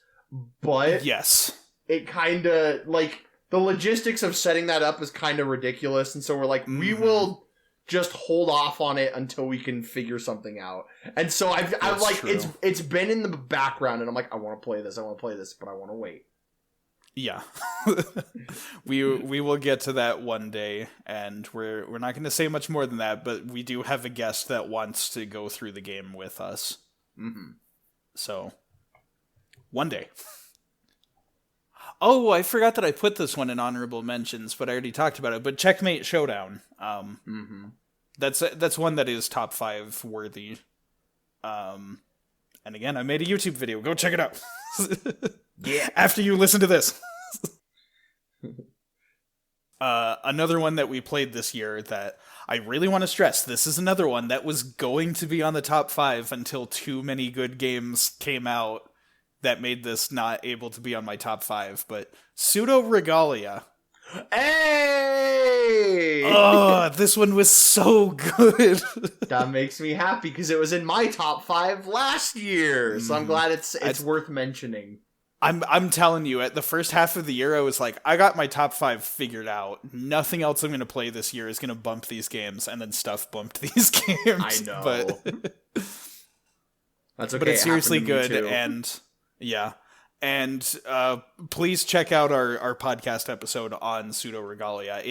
but yes, it kind of, like, the logistics of setting that up is kind of ridiculous, and so we're like, we will just hold off on it until we can figure something out. And so I'm like, true. It's been in the background, and I'm like, I want to play this, but I want to wait. Yeah. we will get to that one day, and we're not going to say much more than that, but we do have a guest that wants to go through the game with us. Mm-hmm. So, one day. Oh, I forgot that I put this one in honorable mentions, but I already talked about it. But Checkmate Showdown. That's one that is top 5 worthy. And again, I made a YouTube video. Go check it out. Yeah. After you listen to this. Another one that we played this year that I really want to stress. This is another one that was going to be on the top 5 until too many good games came out that made this not able to be on my top 5. But Pseudo Regalia. Hey! Oh, this one was so good. That makes me happy because it was in my top 5 last year. So I'm glad it's worth mentioning. I'm telling you, at the first half of the year, I was like, I got my top 5 figured out. Nothing else I'm going to play this year is going to bump these games, and then stuff bumped these games. I know. But that's okay. But it's seriously good, too. and yeah. And please check out our podcast episode on Pseudo Regalia.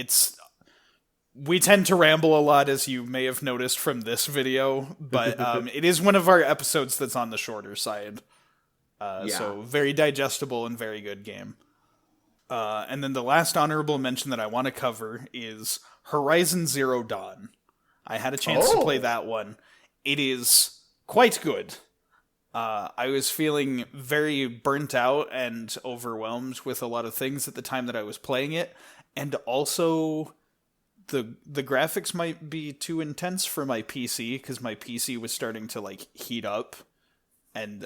We tend to ramble a lot, as you may have noticed from this video, but it is one of our episodes that's on the shorter side. So very digestible and very good game. And then the last honorable mention that I want to cover is Horizon Zero Dawn. I had a chance to play that one. It is quite good. I was feeling very burnt out and overwhelmed with a lot of things at the time that I was playing it. And also, the graphics might be too intense for my PC, because my PC was starting to, heat up. And,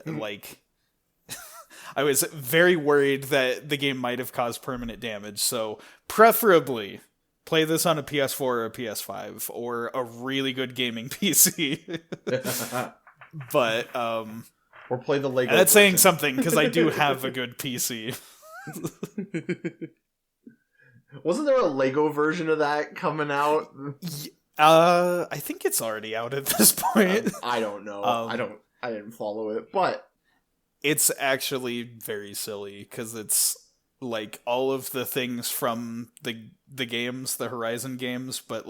I was very worried that the game might have caused permanent damage, so preferably play this on a PS4 or a PS5 or a really good gaming PC. But or play the Lego. And that's saying something, because I do have a good PC. Wasn't there a Lego version of that coming out? I think it's already out at this point. I don't know. I didn't follow it, but it's actually very silly, because it's all of the things from the games, the Horizon games, but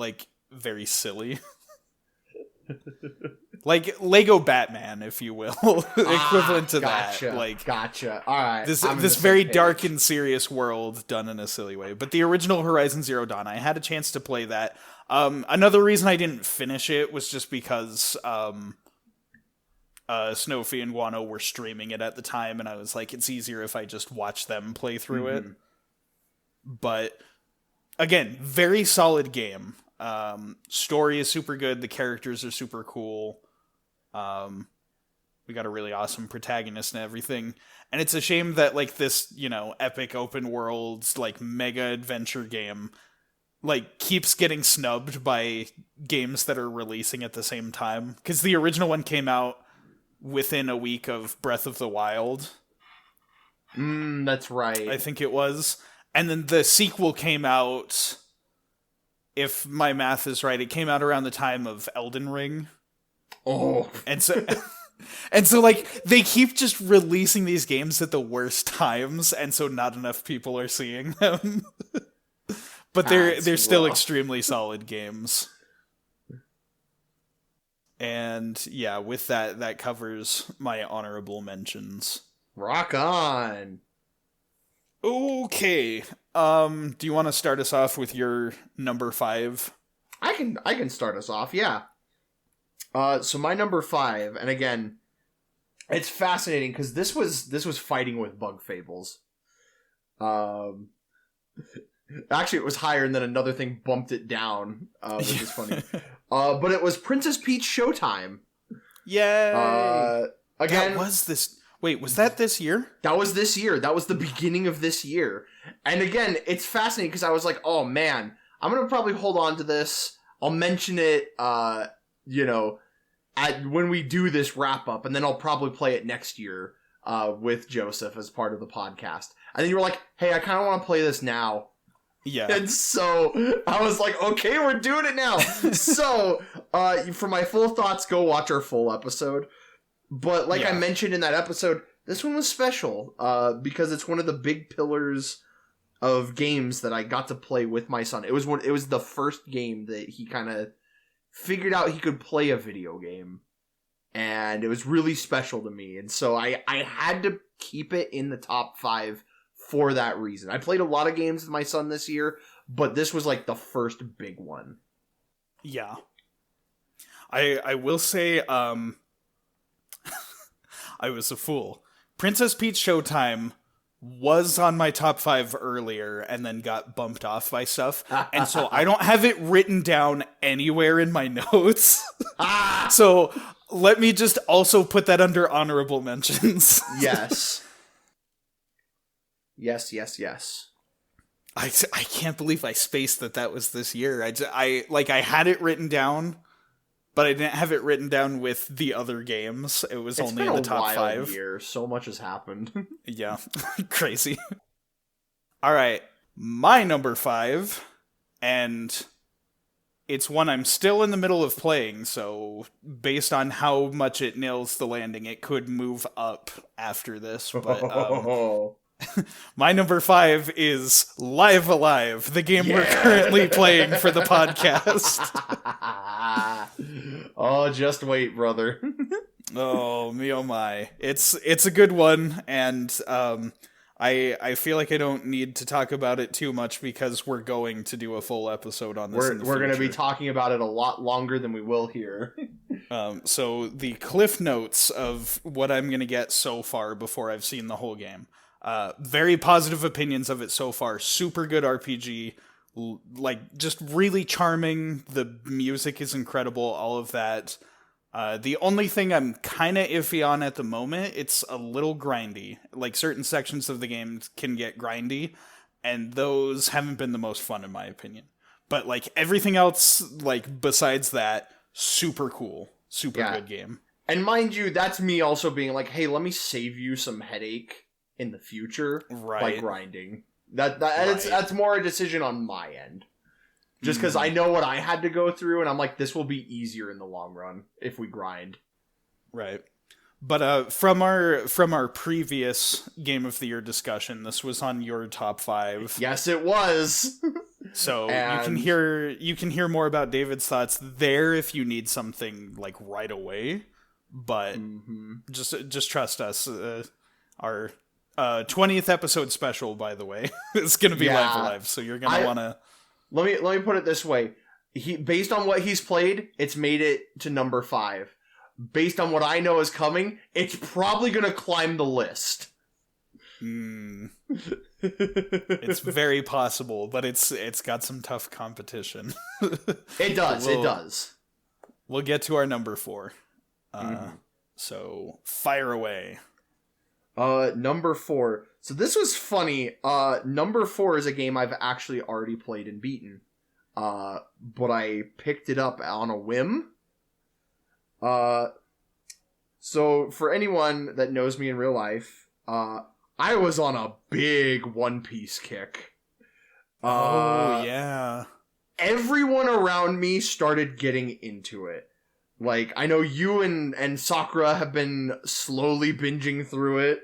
very silly. Lego Batman, if you will. Equivalent to gotcha, that. Gotcha. Alright. This very dark and serious world done in a silly way. But the original Horizon Zero Dawn, I had a chance to play that. Another reason I didn't finish it was just because Snowfy and Guano were streaming it at the time, and I was like, it's easier if I just watch them play through it. But again, very solid game. Story is super good. The characters are super cool. We got a really awesome protagonist and everything. And it's a shame that this, epic open world, mega adventure game, keeps getting snubbed by games that are releasing at the same time. Because the original one came out within a week of Breath of the Wild. That's right. I think it was. And then the sequel came out, if my math is right, it came out around the time of Elden Ring. Oh. And so they keep just releasing these games at the worst times, and so not enough people are seeing them. But they're still extremely solid games. And yeah, with that covers my honorable mentions. Rock on. Okay. Do you want to start us off with your number 5? I can start us off, yeah. So my number 5, and again, it's fascinating because this was fighting with Bug Fables. Actually, it was higher, and then another thing bumped it down, which is funny. But it was Princess Peach Showtime. Yay! Again, Wait, was that this year? That was this year. That was the beginning of this year. And again, it's fascinating because I was like, oh man, I'm going to probably hold on to this. I'll mention it, when we do this wrap up, and then I'll probably play it next year with Joseph as part of the podcast. And then you were like, hey, I kind of want to play this now. Yeah. And so I was like, okay, we're doing it now. So for my full thoughts, go watch our full episode. But I mentioned in that episode, this one was special because it's one of the big pillars of games that I got to play with my son. It was the first game that he kind of figured out he could play a video game. And it was really special to me. And so I had to keep it in the top 5 for that reason. I played a lot of games with my son this year, but this was like the first big one. Yeah. I will say, I was a fool. Princess Peach Showtime was on my top 5 earlier and then got bumped off by stuff. And so I don't have it written down anywhere in my notes. So let me just also put that under honorable mentions. Yes. Yes. I can't believe I spaced that was this year. I had it written down, but I didn't have it written down with the other games. It was only in the top 5. Year. So much has happened. Yeah, crazy. All right, my number 5, and it's one I'm still in the middle of playing, so based on how much it nails the landing, it could move up after this, but my number 5 is Live Alive, the game we're currently playing for the podcast. Oh, just wait, brother. Oh, me oh my. It's a good one, and I feel like I don't need to talk about it too much because we're going to do a full episode on this in the future. We're going to be talking about it a lot longer than we will here. So the cliff notes of what I'm going to get so far before I've seen the whole game. Very positive opinions of it so far. Super good RPG. Like, just really charming. The music is incredible. All of that. The only thing I'm kind of iffy on at the moment, it's a little grindy. Like, certain sections of the game can get grindy, and those haven't been the most fun in my opinion. But, like, everything else, like, besides that, super cool. Super good game. And mind you, that's me also being like, hey, let me save you some headache in the future by grinding. That's more a decision on my end. Just because I know what I had to go through, and I'm like, this will be easier in the long run if we grind. Right. But from our previous Game of the Year discussion, this was on your top 5. Yes, it was. So you can hear more about David's thoughts there if you need something like right away. But just trust us. Our 20th episode special, by the way, is going to be live, so you're going to want to... Let me put it this way. Based on what he's played, it's made it to number 5. Based on what I know is coming, it's probably going to climb the list. It's very possible, but it's got some tough competition. It does. We'll get to our number 4. So, fire away. Number 4. So this was funny. Number 4 is a game I've actually already played and beaten. But I picked it up on a whim. So for anyone that knows me in real life, I was on a big One Piece kick. Oh, yeah. Everyone around me started getting into it. Like, I know you and Sakura have been slowly binging through it.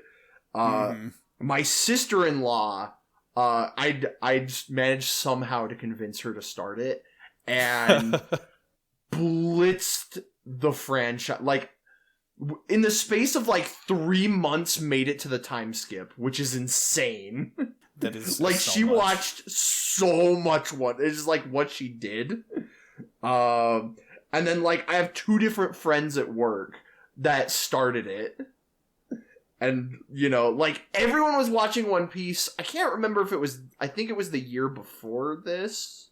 My sister-in-law, I just managed somehow to convince her to start it, and blitzed the franchise. Like, in the space of like 3 months, made it to the time skip, which is insane. That is like so she much. Watched so much. It's just like what she did. And then like I have 2 different friends at work that started it. And, you know, like, everyone was watching One Piece. I can't remember if it was... I think it was the year before this.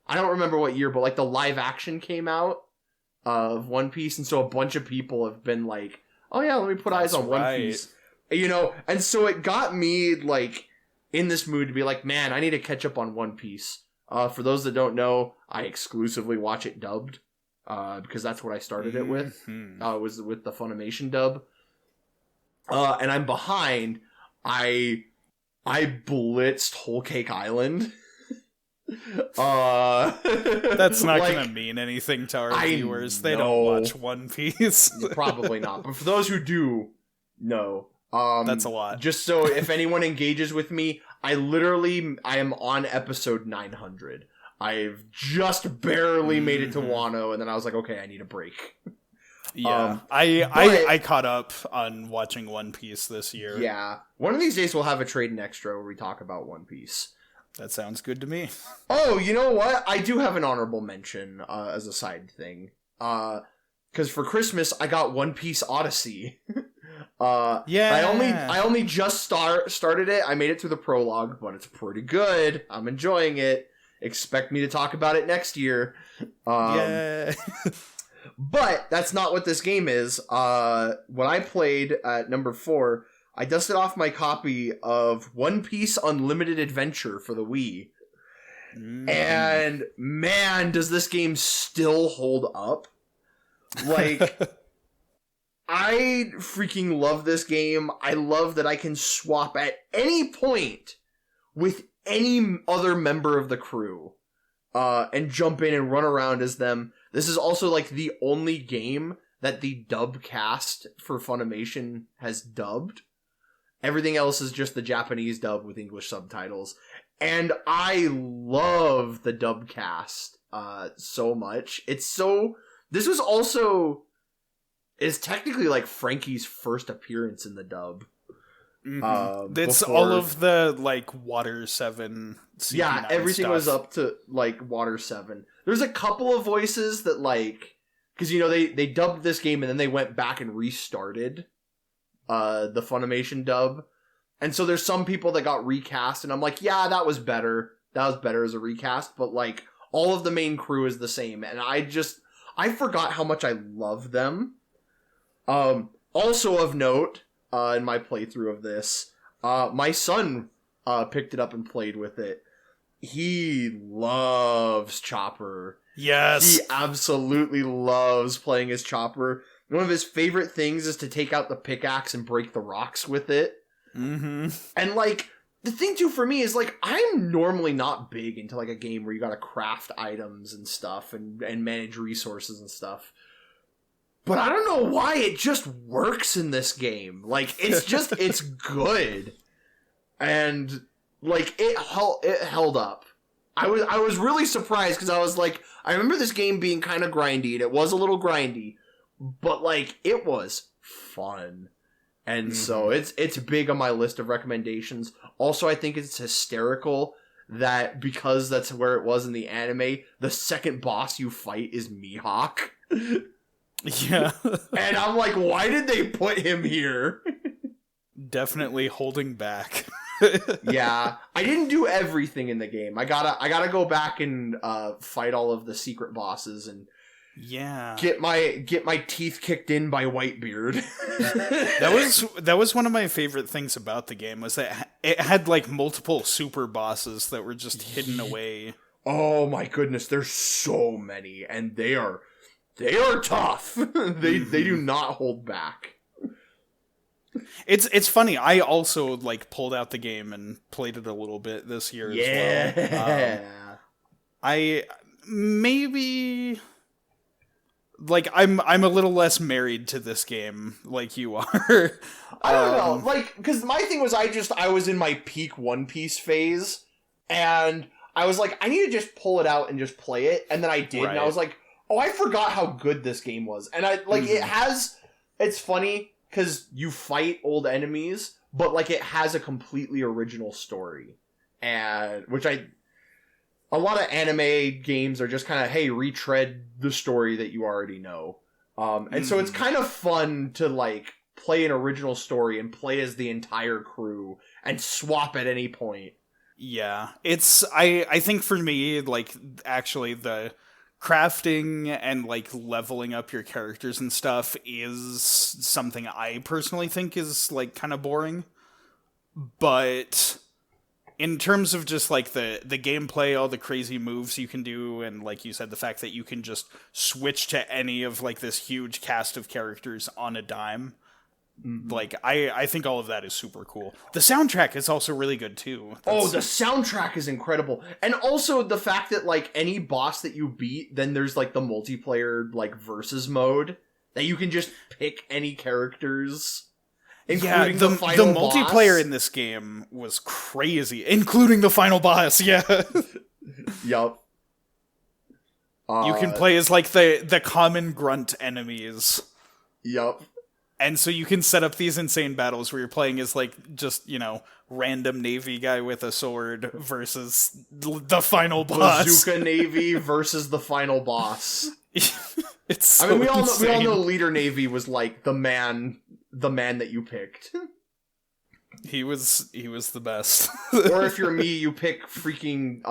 I don't remember what year, but, like, the live action came out of One Piece. And so a bunch of people have been like, oh, yeah, let me put eyes on One Piece. You know, and so it got me, like, in this mood to be like, man, I need to catch up on One Piece. For those that don't know, I exclusively watch it dubbed. Because that's what I started it with. Was with the Funimation dub. And I'm behind. I blitzed Whole Cake Island. That's not like, gonna mean anything to our viewers. They don't watch One Piece. Probably not. But for those who do know, that's a lot. Just so if anyone engages with me, I am on episode 900. I've just barely made it to Wano, and then I was like, okay, I need a break. Yeah, I caught up on watching One Piece this year. Yeah. One of these days we'll have a Tradin Extra where we talk about One Piece. That sounds good to me. Oh, you know what? I do have an honorable mention as a side thing. Because for Christmas, I got One Piece Odyssey. I only just started it. I made it through the prologue, but it's pretty good. I'm enjoying it. Expect me to talk about it next year. Yeah. But that's not what this game is. When I played at number 4, I dusted off my copy of One Piece Unlimited Adventure for the Wii. And man, does this game still hold up. Like, I freaking love this game. I love that I can swap at any point with any other member of the crew and jump in and run around as them. This is also like the only game that the dub cast for Funimation has dubbed. Everything else is just the Japanese dub with English subtitles. And I love the dub cast so much. This was also... It's technically like Frankie's first appearance in the dub. It's all of the like Water 7. Yeah, everything stuff. Was up to like Water 7. There's a couple of voices that like, because you know they dubbed this game and then they went back and restarted the Funimation dub, and so there's some people that got recast, and I'm like, yeah, that was better. That was better as a recast, but like all of the main crew is the same, and I forgot how much I love them. Also of note, in my playthrough of this, my son picked it up and played with it. He loves Chopper. Yes. He absolutely loves playing as Chopper. One of his favorite things is to take out the pickaxe and break the rocks with it. Mm-hmm. And like, the thing too for me is like, I'm normally not big into like a game where you gotta craft items and stuff and manage resources and stuff. But I don't know why it just works in this game. Like, it's just, it's good. And, like, it held up. I was really surprised because I was like, I remember this game being kind of grindy, and it was a little grindy, but, like, it was fun. And so it's big on my list of recommendations. Also, I think it's hysterical that because that's where it was in the anime, the second boss you fight is Mihawk. Yeah. And I'm like, why did they put him here? Definitely holding back. Yeah. I didn't do everything in the game. I gotta go back and fight all of the secret bosses and get my teeth kicked in by Whitebeard. That was one of my favorite things about the game was that it had like multiple super bosses that were just hidden away. Oh my goodness, there's so many, and they are tough. They do not hold back. It's funny. I also like pulled out the game and played it a little bit this year as well. Yeah. I maybe like I'm a little less married to this game like you are. I don't know. Like, because my thing was I was in my peak One Piece phase, and I was like, I need to just pull it out and just play it, and then I did, and I was like, oh, I forgot how good this game was. And I, like, it's funny, because you fight old enemies, but, like, it has a completely original story. And, a lot of anime games are just kind of, hey, retread the story that you already know. And so it's kind of fun to, like, play an original story and play as the entire crew and swap at any point. Yeah. I think for me, like, actually the crafting and like leveling up your characters and stuff is something I personally think is like kind of boring. But in terms of just like the gameplay, all the crazy moves you can do, and like you said, the fact that you can just switch to any of like this huge cast of characters on a dime, like I think all of that is super cool. The soundtrack is also really good too. The soundtrack is incredible. And also the fact that like any boss that you beat, then there's like the multiplayer like versus mode that you can just pick any characters, including the final boss. The multiplayer in this game was crazy, including the final boss. Yeah. Yup. You can play as like the common grunt enemies. Yup. And so you can set up these insane battles where you're playing as, like, just, random Navy guy with a sword versus the final boss. Bazooka Navy versus the final boss. It's so we all insane. know Leader Navy was, like, the man that you picked. He was the best. Or if you're me, you pick freaking,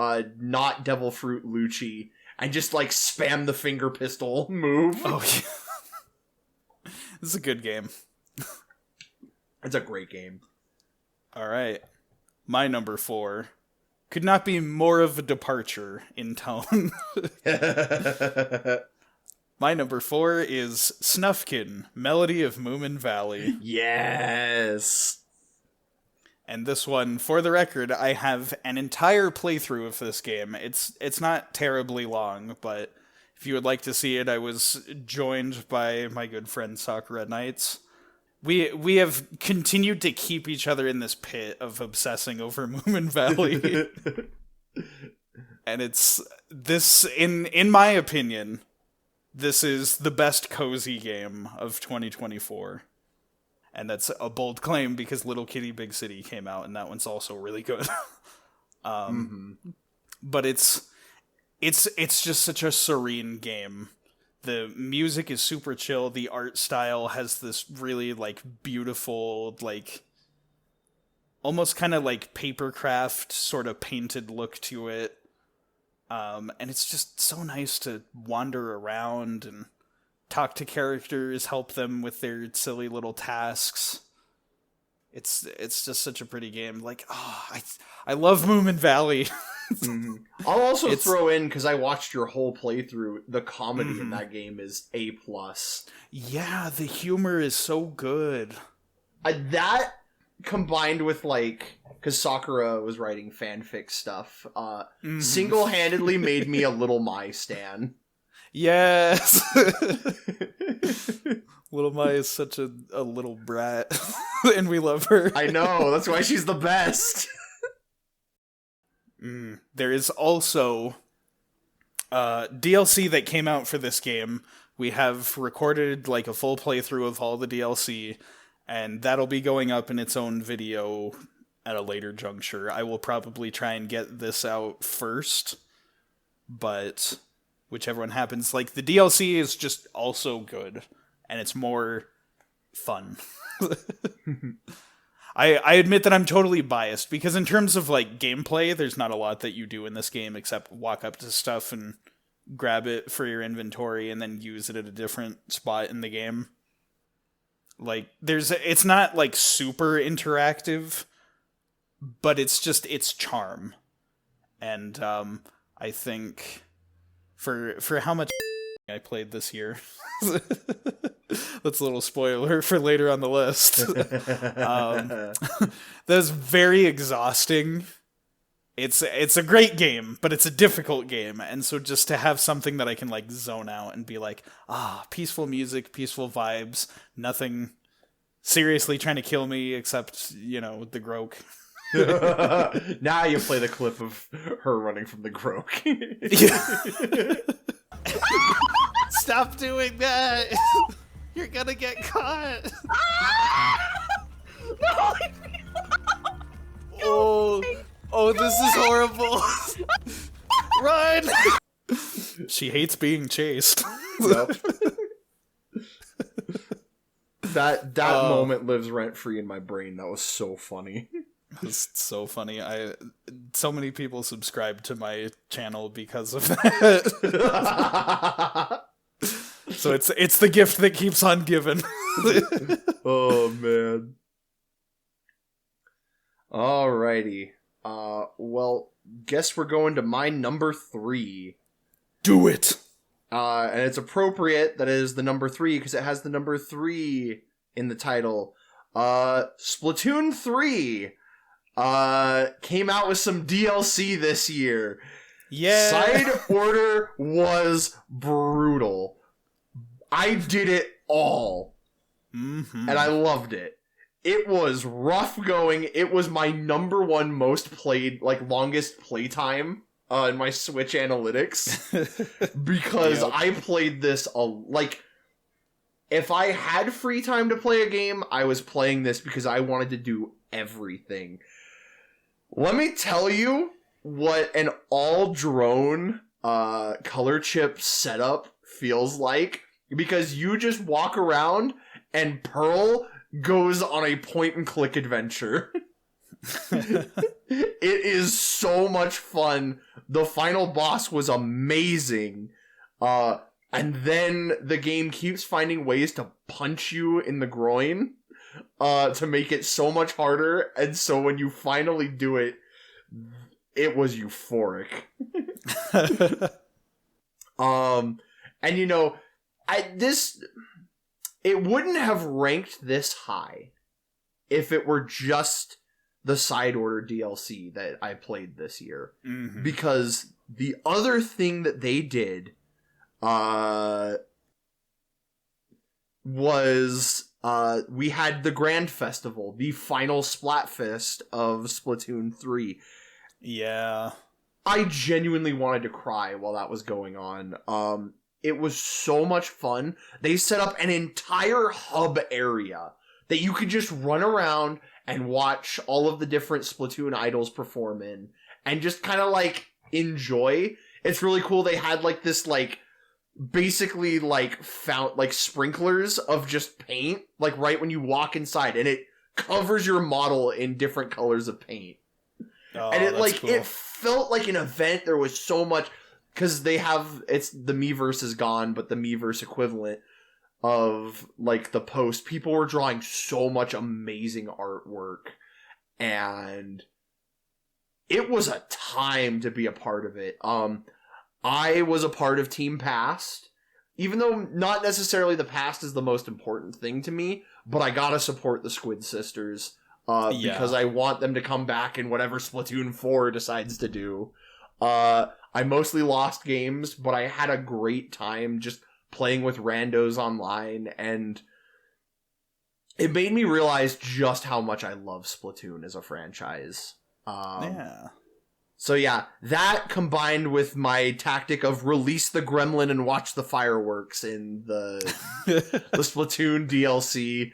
not Devil Fruit Lucci and just, like, spam the finger pistol move. Oh, yeah. This is a good game. It's a great game. All right. My number 4 could not be more of a departure in tone. My number 4 is Snufkin, Melody of Moomin Valley. Yes. And this one, for the record, I have an entire playthrough of this game. It's not terribly long, but if you would like to see it, I was joined by my good friend Sakura Knights. We have continued to keep each other in this pit of obsessing over Moomin Valley. And it's this, in my opinion, this is the best cozy game of 2024. And that's a bold claim because Little Kitty Big City came out, and that one's also really good. But it's just such a serene game. The music is super chill. The art style has this really, like, beautiful, like, almost kind of like papercraft sort of painted look to it. And it's just so nice to wander around and talk to characters, help them with their silly little tasks. It's just such a pretty game. Like, I love Moomin Valley. I'll also throw in, because I watched your whole playthrough, the comedy in that game is A+. Yeah, the humor is so good. That, combined with, like, because Sakura was writing fanfic stuff, single-handedly made me a Little Mai stan. Yes! Little Mai is such a little brat, and we love her. I know, that's why she's the best. There is also DLC that came out for this game. We have recorded, like, a full playthrough of all the DLC, and that'll be going up in its own video at a later juncture. I will probably try and get this out first, but whichever one happens, like, the DLC is just also good, and it's more fun. I admit that I'm totally biased, because in terms of, like, gameplay, there's not a lot that you do in this game except walk up to stuff and grab it for your inventory and then use it at a different spot in the game. Like, it's not, like, super interactive, but it's just its charm. And I think for how much I played this year, that's a little spoiler for later on the list. That's very exhausting. It's a great game, but it's a difficult game, and so just to have something that I can, like, zone out and be like, peaceful music, peaceful vibes, nothing seriously trying to kill me except, the Groke. Now you play the clip of her running from the Groke. Stop doing that! You're gonna get caught! No! Oh, this is horrible! Run! She hates being chased. Yep. That moment lives rent-free in my brain. That was so funny. It's so funny. So many people subscribe to my channel because of that. So it's the gift that keeps on giving. Oh man. Alrighty. Well, guess we're going to my number 3. Do it. And it's appropriate that it is the number 3 because it has the number 3 in the title. Splatoon 3 came out with some DLC this year. Yeah. Side order was brutal. I did it all. Mm-hmm. And I loved it. It was rough going. It was my number 1 most played, like, longest playtime in my Switch analytics. Because I played this, if I had free time to play a game, I was playing this because I wanted to do everything. Let me tell you what an all-drone color chip setup feels like, because you just walk around and Pearl goes on a point-and-click adventure. It is so much fun. The final boss was amazing. And then the game keeps finding ways to punch you in the groin to make it so much harder. And so when you finally do it, it was euphoric. And you know, it wouldn't have ranked this high if it were just the side order DLC that I played this year. Mm-hmm. Because the other thing that they did was we had the Grand Festival, the final Splatfest of Splatoon 3. Yeah. I genuinely wanted to cry while that was going on. It was so much fun. They set up an entire hub area that you could just run around and watch all of the different Splatoon idols perform in and just kind of like enjoy. It's really cool. They had like this like basically like sprinklers of just paint like right when you walk inside, and it covers your model in different colors of paint. Oh, and it like cool. It felt like an event. There was so much, because the Miiverse is gone, but the Miiverse equivalent of like the post, people were drawing so much amazing artwork, and it was a time to be a part of it. I was a part of Team Past, even though not necessarily the past is the most important thing to me, but I gotta support the Squid Sisters because I want them to come back in whatever Splatoon 4 decides to do. I mostly lost games, but I had a great time just playing with randos online, and it made me realize just how much I love Splatoon as a franchise. So yeah, that combined with my tactic of release the gremlin and watch the fireworks in the Splatoon DLC,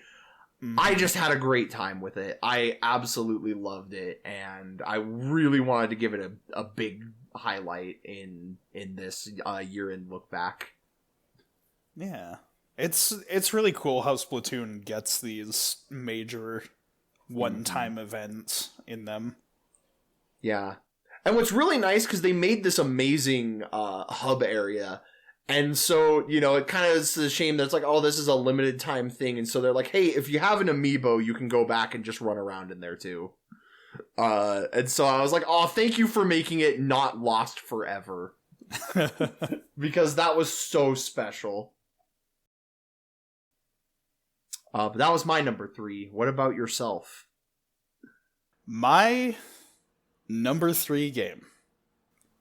I just had a great time with it. I absolutely loved it, and I really wanted to give it a big highlight in this year-end look back. Yeah. It's really cool how Splatoon gets these major one-time events in them. Yeah. And what's really nice, because they made this amazing hub area, and so, you know, it kind of is a shame that it's like, oh, this is a limited time thing, and so they're like, hey, if you have an amiibo, you can go back and just run around in there too. And so I was like, oh, thank you for making it not lost forever. Because that was so special. But that was my number 3. What about yourself? My number 3 game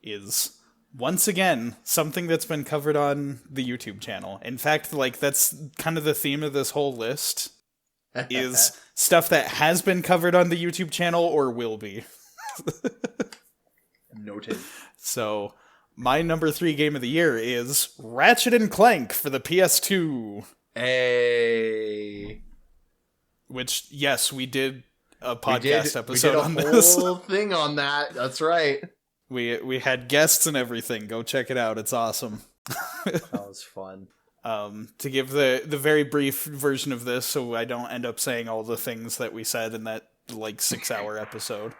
is, once again, something that's been covered on the YouTube channel. In fact, like, that's kind of the theme of this whole list, is stuff that has been covered on the YouTube channel or will be. Noted. So, my number 3 game of the year is Ratchet & Clank for the PS2. Hey. Which, yes, we did a podcast episode on this. We did a whole thing on that. That's right. We had guests and everything. Go check it out. It's awesome. That was fun. To give the very brief version of this, so I don't end up saying all the things that we said in that like 6-hour episode.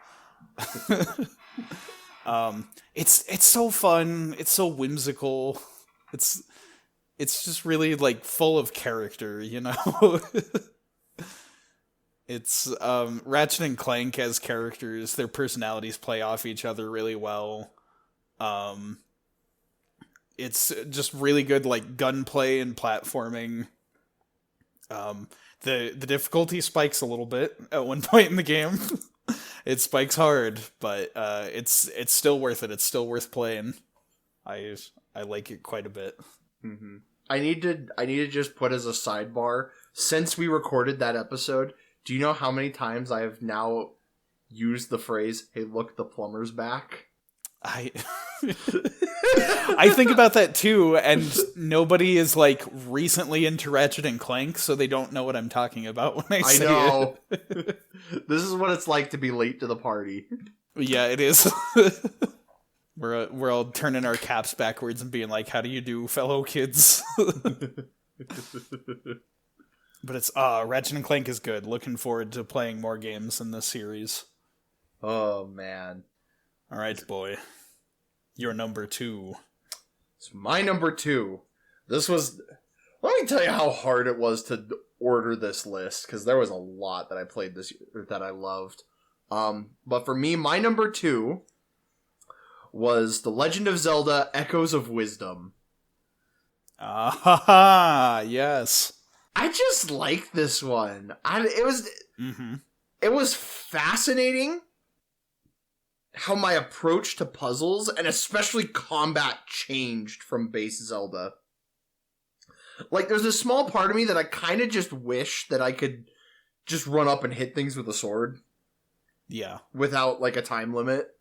It's so fun. It's so whimsical. It's just really like full of character, you know. It's Ratchet and Clank as characters, their personalities play off each other really well. It's just really good like gunplay and platforming. The difficulty spikes a little bit at one point in the game. It spikes hard, but it's still worth it. It's still worth playing. I like it quite a bit. Mm-hmm. I need to just put as a sidebar, since we recorded that episode, do you know how many times I have now used the phrase, hey, look, the plumber's back? I think about that too, and nobody is like recently into Ratchet and Clank, so they don't know what I'm talking about when I say know. it. This is what it's like to be late to the party. Yeah, it is. We're all turning our caps backwards and being like, "How do you do, fellow kids?" But it's Ratchet and Clank is good. Looking forward to playing more games in this series. Oh man! All right, boy. Your number 2. It's my number 2. This was... Let me tell you how hard it was to order this list, because there was a lot that I played this year that I loved. But for me, my number 2 was The Legend of Zelda: Echoes of Wisdom. Yes. I just liked this one. It was fascinating how my approach to puzzles, and especially combat, changed from base Zelda. Like, there's a small part of me that I kind of just wish that I could just run up and hit things with a sword. Yeah. Without, like, a time limit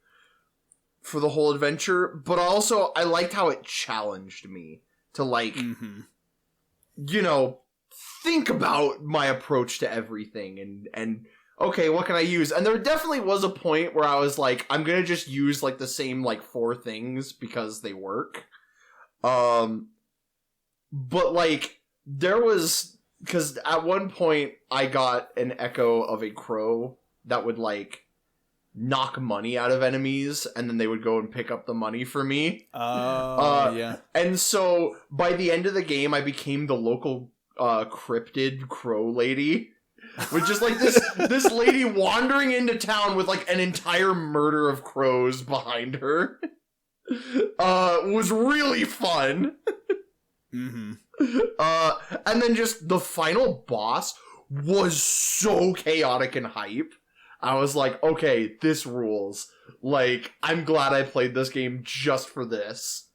for the whole adventure. But also, I liked how it challenged me to, like, you know, think about my approach to everything and okay, what can I use? And there definitely was a point where I was like, I'm gonna just use, like, the same, like, 4 things because they work. But, like, there was... Because at one point, I got an echo of a crow that would, like, knock money out of enemies, and then they would go and pick up the money for me. Yeah. And so, by the end of the game, I became the local cryptid crow lady. With just, like, this lady wandering into town with, like, an entire murder of crows behind her. Was really fun. Mm-hmm. And then just the final boss was so chaotic and hype. I was like, okay, this rules. Like, I'm glad I played this game just for this.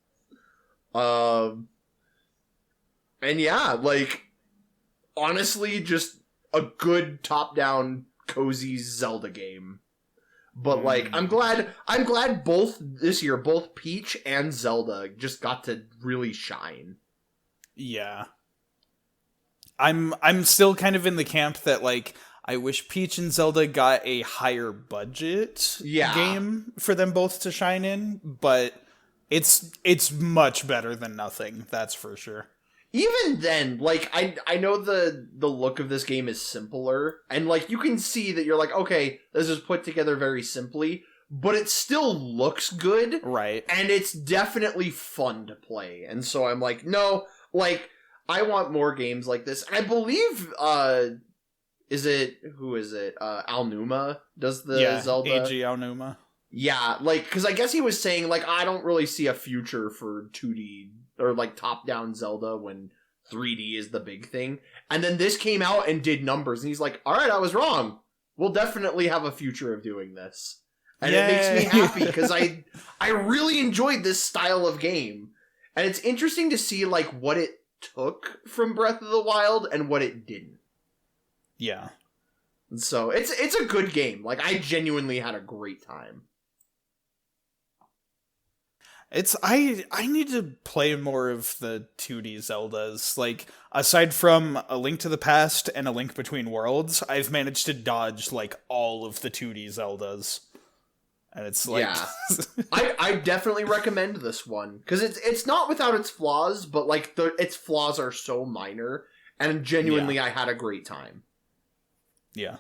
And yeah, like, honestly, just a good top-down, cozy Zelda game. But, like, I'm glad both this year, both Peach and Zelda just got to really shine. Yeah. I'm still kind of in the camp that, like, I wish Peach and Zelda got a higher budget game for them both to shine in, but it's much better than nothing, that's for sure. Even then, like, I know the look of this game is simpler, and, like, you can see that you're like, okay, this is put together very simply, but it still looks good. Right. And it's definitely fun to play. And so I'm like, no, like, I want more games like this. And I believe, who is it? Aonuma does the Zelda? Eiji Aonuma. Yeah, like, because I guess he was saying, like, I don't really see a future for 2D or, like, top-down Zelda when 3D is the big thing. And then this came out and did numbers, and he's like, alright, I was wrong. We'll definitely have a future of doing this. And It makes me happy, because I really enjoyed this style of game. And it's interesting to see, like, what it took from Breath of the Wild and what it didn't. Yeah. And so, it's a good game. Like, I genuinely had a great time. I need to play more of the 2D Zeldas. Like, aside from A Link to the Past and A Link Between Worlds, I've managed to dodge, like, all of the 2D Zeldas. And it's like... Yeah. I definitely recommend this one. Because it's not without its flaws, but, like, its flaws are so minor. And genuinely, I had a great time. Yeah.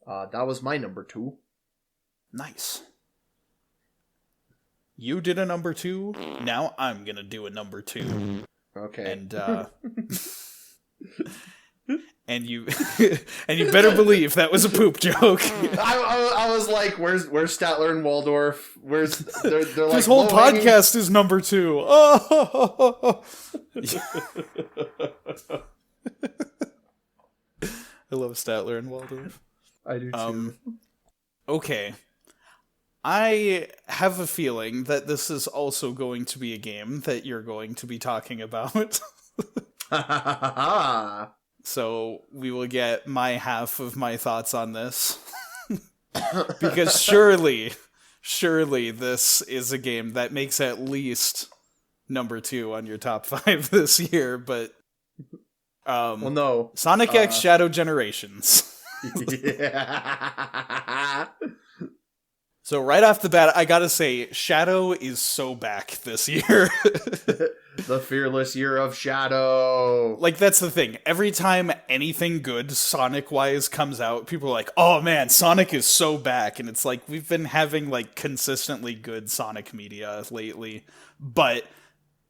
That was my number 2. Nice. You did a number 2, now I'm gonna do a number 2. Okay. And, and you better believe that was a poop joke. I was like, where's Statler and Waldorf? They're like, this whole podcast is number 2. Oh. I love Statler and Waldorf. I do too. Okay. I have a feeling that this is also going to be a game that you're going to be talking about. So we will get my half of my thoughts on this. Because surely surely this is a game that makes at least number 2 on your top 5 this year, but well, no. Sonic X Shadow Generations. Yeah. So right off the bat, I gotta say, Shadow is so back this year. The fearless year of Shadow. Like, that's the thing. Every time anything good Sonic-wise comes out, people are like, oh man, Sonic is so back. And it's like, we've been having, like, consistently good Sonic media lately. But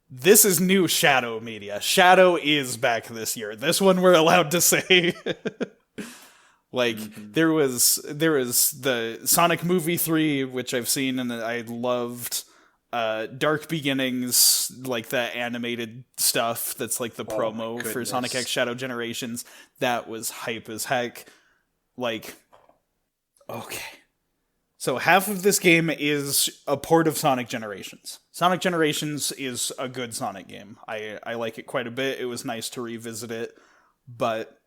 this is new Shadow media. Shadow is back this year. This one we're allowed to say. Like, there was the Sonic Movie 3, which I've seen and I loved. Dark Beginnings, like the animated stuff that's like the promo for Sonic X Shadow Generations. That was hype as heck. Like, okay. So half of this game is a port of Sonic Generations. Sonic Generations is a good Sonic game. I like it quite a bit. It was nice to revisit it. But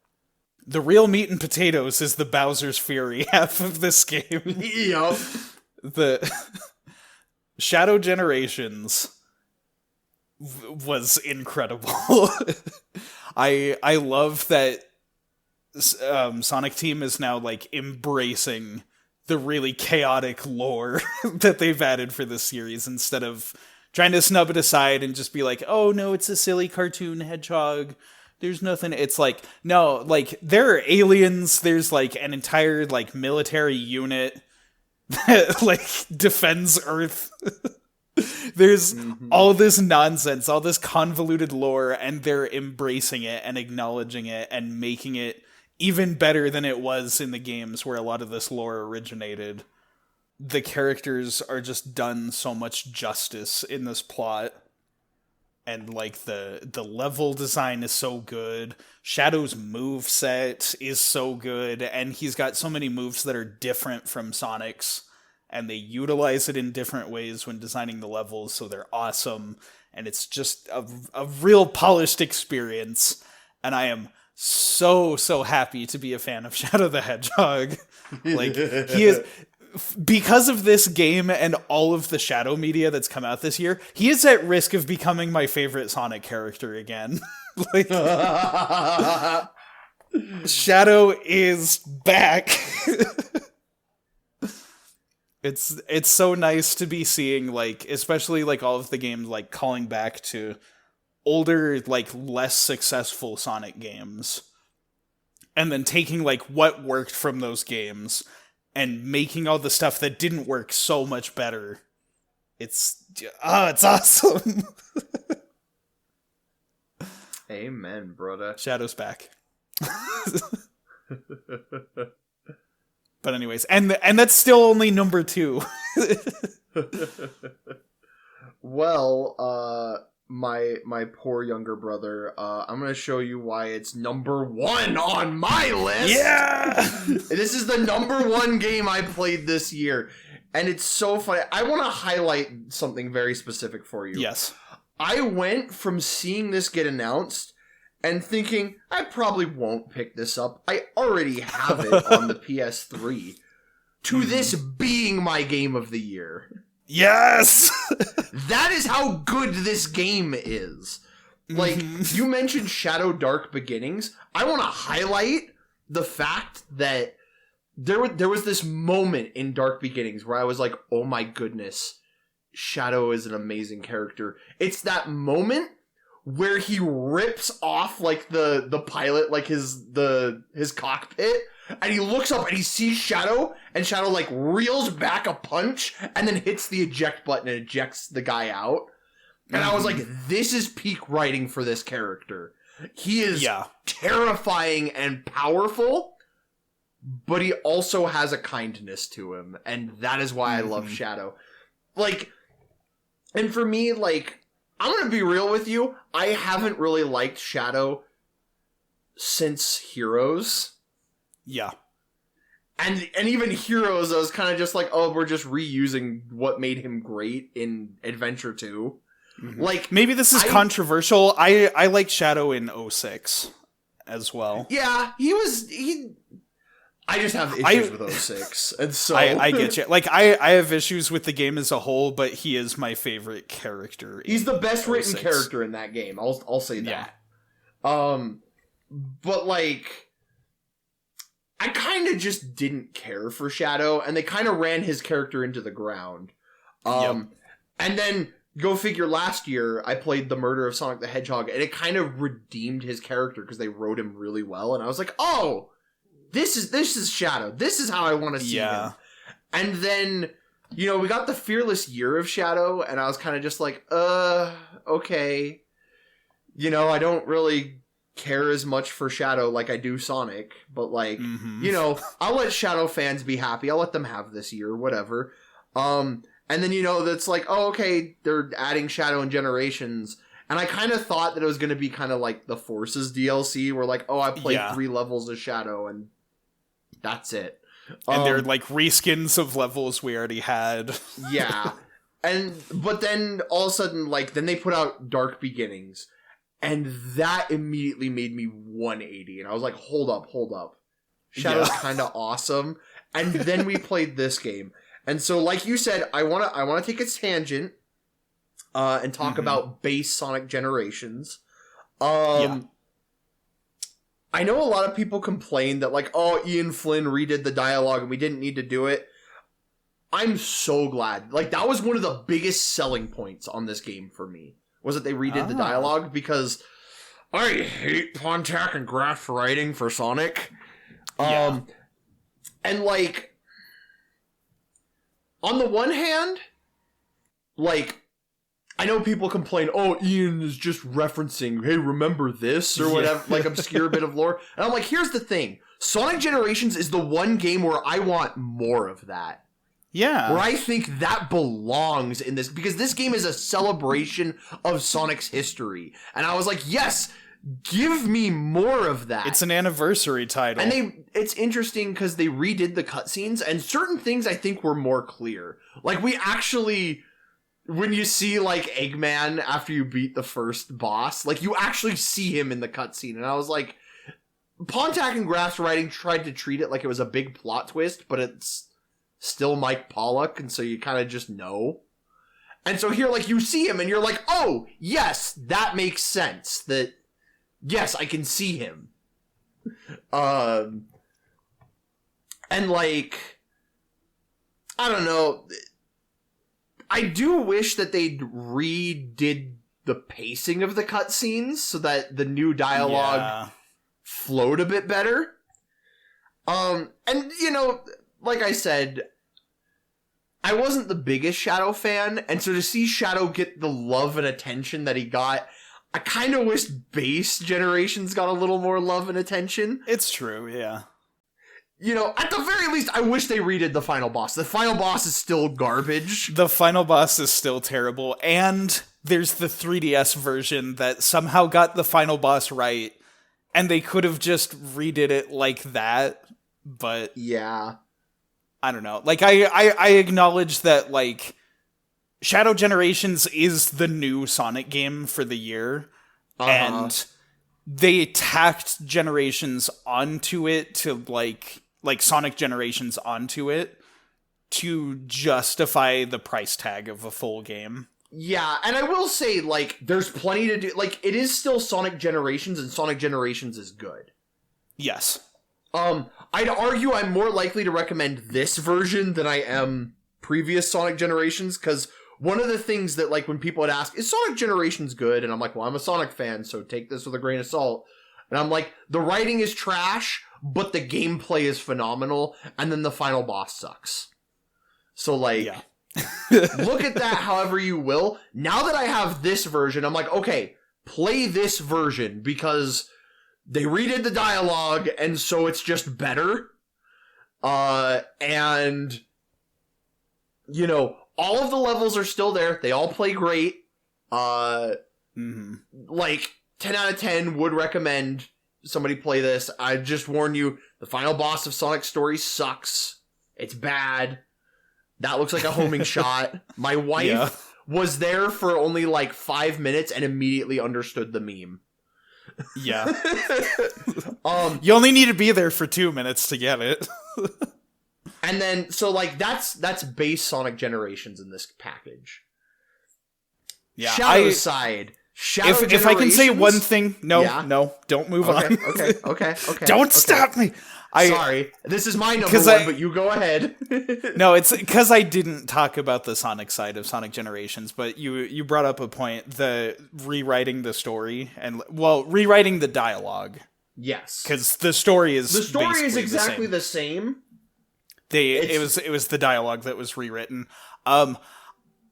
the real meat and potatoes is the Bowser's Fury half of this game. Yup. The Shadow Generations was incredible. I love that Sonic Team is now like embracing the really chaotic lore that they've added for this series instead of trying to snub it aside and just be like, oh no, it's a silly cartoon hedgehog. There's nothing. It's like, no, like there are aliens. There's like an entire like military unit that like defends Earth. There's all this nonsense, all this convoluted lore, and they're embracing it and acknowledging it and making it even better than it was in the games where a lot of this lore originated. The characters are just done so much justice in this plot. And, like, the level design is so good. Shadow's moveset is so good. And he's got so many moves that are different from Sonic's. And they utilize it in different ways when designing the levels, so they're awesome. And it's just a real polished experience. And I am so happy to be a fan of Shadow the Hedgehog. Like, he is... Because of this game and all of the Shadow media that's come out this year, he is at risk of becoming my favorite Sonic character again. Like, Shadow is back. It's so nice to be seeing, like, especially like all of the games like calling back to older, like less successful Sonic games, and then taking like what worked from those games and making all the stuff that didn't work so much better. It's awesome. Amen, brother. Shadow's back. But anyways, and that's still only number 2. Well, my poor younger brother, I'm gonna show you why it's number 1 on my list. Yeah! This is the number 1 game I played this year, and it's so funny. I want to highlight something very specific for you. Yes. I went from seeing this get announced and thinking, I probably won't pick this up. I already have it on the PS3. To this being my game of the year. Yes! That is how good this game is. Like, you mentioned Shadow Dark Beginnings. I want to highlight the fact that there was this moment in Dark Beginnings where I was like, oh my goodness, Shadow is an amazing character. It's that moment where he rips off like the pilot, like his cockpit, and he looks up and he sees Shadow, and Shadow like reels back a punch and then hits the eject button and ejects the guy out. And I was like, this is peak writing for this character. He is terrifying and powerful, but he also has a kindness to him, and that is why I love Shadow. Like, and for me, like, I'm gonna be real with you, I haven't really liked Shadow since Heroes. Yeah. And even Heroes, I was kind of just like, oh, we're just reusing what made him great in Adventure 2. Like, maybe this is controversial. I like Shadow in 06 as well. Yeah, I just have issues with 06, and so I get you. Like I have issues with the game as a whole, but he is my favorite character. He's the best written character in that game. I'll say that. Yeah. But like, I kind of just didn't care for Shadow, and they kind of ran his character into the ground. And then, go figure, last year, I played The Murder of Sonic the Hedgehog, and it kind of redeemed his character, because they wrote him really well, and I was like, oh, this is Shadow. This is how I want to see him. And then, we got the Fearless Year of Shadow, and I was kind of just like, okay. I don't really care as much for Shadow like I do Sonic, but like, I'll let Shadow fans be happy. I'll let them have this year, whatever. And then, that's like, oh, okay, they're adding Shadow in Generations. And I kind of thought that it was going to be kind of like the Forces DLC, where like, oh, I played 3 levels of Shadow and that's it. And they're like reskins of levels we already had. Yeah. But then all of a sudden, like, then they put out Dark Beginnings. And that immediately made me 180. And I was like, hold up. Shadow's kind of awesome. And then we played this game. And so, like you said, I want to take a tangent and talk about base Sonic Generations. I know a lot of people complain that, like, oh, Ian Flynn redid the dialogue and we didn't need to do it. I'm so glad. Like, that was one of the biggest selling points on this game for me. Was that they redid the dialogue, because I hate Pontac and Graf writing for Sonic. And like, on the one hand, like, I know people complain, oh, Ian is just referencing, hey, remember this, or whatever, like, obscure bit of lore. And I'm like, here's the thing. Sonic Generations is the one game where I want more of that. Yeah. Where I think that belongs in this, because this game is a celebration of Sonic's history. And I was like, yes, give me more of that. It's an anniversary title. And it's interesting because they redid the cutscenes, and certain things I think were more clear. Like, we actually, when you see, like, Eggman after you beat the first boss, like, you actually see him in the cutscene. And I was like, Pontac and Graf's writing tried to treat it like it was a big plot twist, but it's still Mike Pollock, and so you kind of just know. And so here, like, you see him, and you're like, oh, yes, that makes sense. That, yes, I can see him. And, like, I don't know. I do wish that they'd redid the pacing of the cutscenes so that the new dialogue flowed a bit better. And, like I said, I wasn't the biggest Shadow fan, and so to see Shadow get the love and attention that he got, I kind of wish base Generations got a little more love and attention. It's true, yeah. At the very least, I wish they redid the final boss. The final boss is still garbage. The final boss is still terrible, and there's the 3DS version that somehow got the final boss right, and they could have just redid it like that, but... yeah. I don't know. Like, I acknowledge that, like, Shadow Generations is the new Sonic game for the year, and they tacked Generations onto it to, like Sonic Generations onto it to justify the price tag of a full game. Yeah, and I will say, like, there's plenty to do. Like, it is still Sonic Generations, and Sonic Generations is good. Yes. I'd argue I'm more likely to recommend this version than I am previous Sonic Generations, because one of the things that, like, when people would ask, is Sonic Generations good? And I'm like, well, I'm a Sonic fan, so take this with a grain of salt. And I'm like, the writing is trash, but the gameplay is phenomenal, and then the final boss sucks. So, like, look at that however you will. Now that I have this version, I'm like, okay, play this version, because they redid the dialogue, and so it's just better. And, all of the levels are still there. They all play great. Like, 10 out of 10 would recommend somebody play this. I just warn you, the final boss of Sonic Story sucks. It's bad. That looks like a homing shot. My wife was there for only like 5 minutes and immediately understood the meme. Yeah. You only need to be there for 2 minutes to get it. And then, so, like, that's base Sonic Generations in this package. Yeah, Shadow side. Shadow if I can say one thing, no, don't move on. Okay. Don't stop me. Sorry, this is my number one, but you go ahead. No, it's because I didn't talk about the Sonic side of Sonic Generations, but you brought up a point, the rewriting the story and rewriting the dialogue. Yes, because the story is exactly the same. It was the dialogue that was rewritten.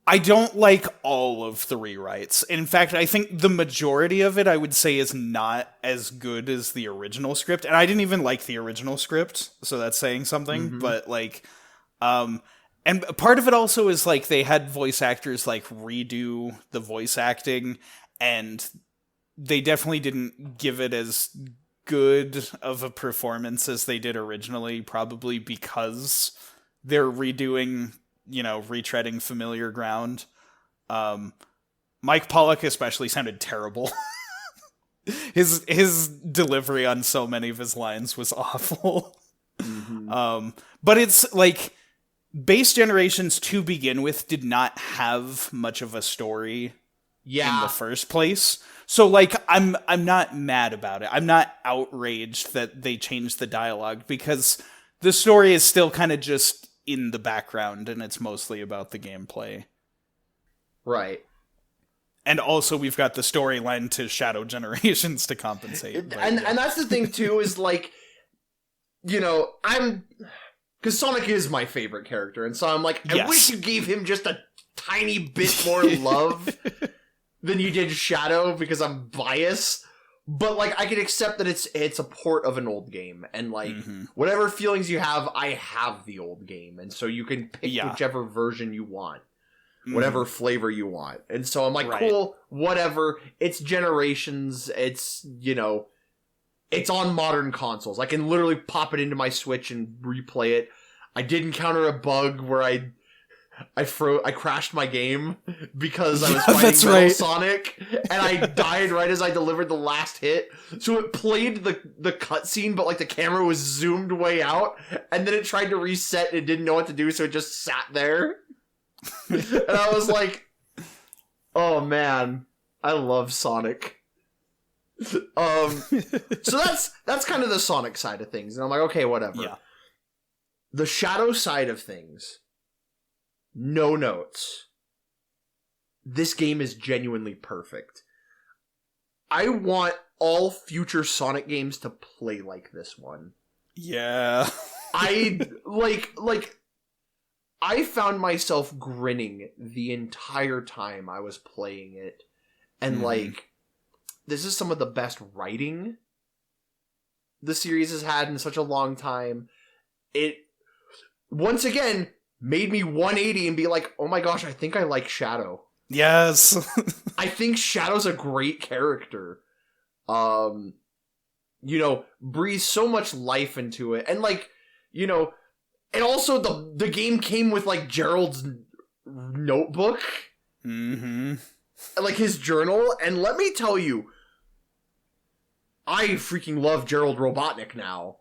I don't like all of the rewrites. In fact, I think the majority of it, I would say, is not as good as the original script. And I didn't even like the original script, so that's saying something. Mm-hmm. But, like, and part of it also is, like, they had voice actors, like, redo the voice acting, and they definitely didn't give it as good of a performance as they did originally, probably because they're redoing, retreading familiar ground. Mike Pollock especially sounded terrible. His delivery on so many of his lines was awful. Mm-hmm. But it's like Base Generations to begin with did not have much of a story in the first place. So, like, I'm not mad about it. I'm not outraged that they changed the dialogue, because the story is still kind of just in the background, and it's mostly about the gameplay. Right. And also, we've got the storyline to Shadow Generations to compensate. And that's the thing, too, is, like, because Sonic is my favorite character, and so I'm like, I wish you gave him just a tiny bit more love than you did Shadow, because I'm biased. But, like, I can accept that it's a port of an old game, and, like, whatever feelings you have, I have the old game, and so you can pick whichever version you want, whatever flavor you want. And so I'm like, cool, whatever, it's Generations, it's, it's on modern consoles. I can literally pop it into my Switch and replay it. I did encounter a bug where I crashed my game because I was fighting Metal Sonic, and I died right as I delivered the last hit. So it played the cutscene, but, like, the camera was zoomed way out, and then it tried to reset and it didn't know what to do, so it just sat there. And I was like, oh man, I love Sonic. So that's kind of the Sonic side of things, and I'm like, okay, whatever. Yeah. The Shadow side of things, no notes. This game is genuinely perfect. I want all future Sonic games to play like this one. Yeah. I found myself grinning the entire time I was playing it. And this is some of the best writing the series has had in such a long time. It, once again, made me 180 and be like, oh my gosh, I think I like Shadow. Yes. I think Shadow's a great character. Breathes so much life into it. And, like, and also the game came with, like, Gerald's notebook. Mm-hmm. Like, his journal. And let me tell you, I freaking love Gerald Robotnik now.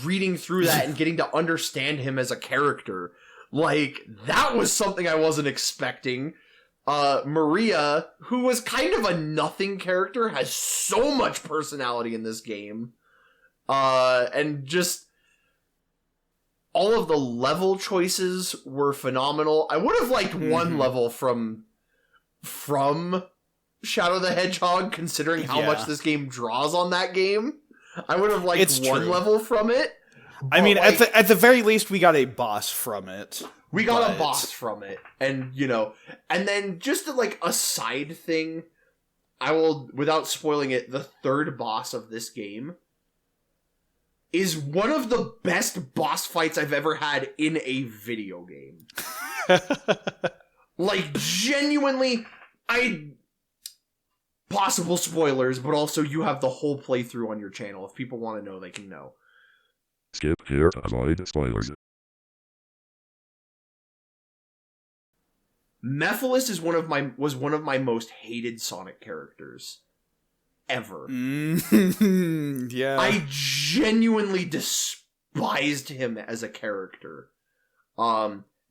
Reading through that and getting to understand him as a character. Like, that was something I wasn't expecting. Maria, who was kind of a nothing character, has so much personality in this game. And just all of the level choices were phenomenal. I would have liked one level from Shadow the Hedgehog, considering how much this game draws on that game. I would have liked one level from it. I mean, like, at the very least, we got a boss from it. We got a boss from it. And, and then just like a side thing, I will, without spoiling it, the third boss of this game is one of the best boss fights I've ever had in a video game. Like, genuinely, possible spoilers, but also you have the whole playthrough on your channel. If people want to know, they can know. Skip here to avoid spoilers. Mephiles was one of my most hated Sonic characters. ever. Yeah. I genuinely despised him as a character.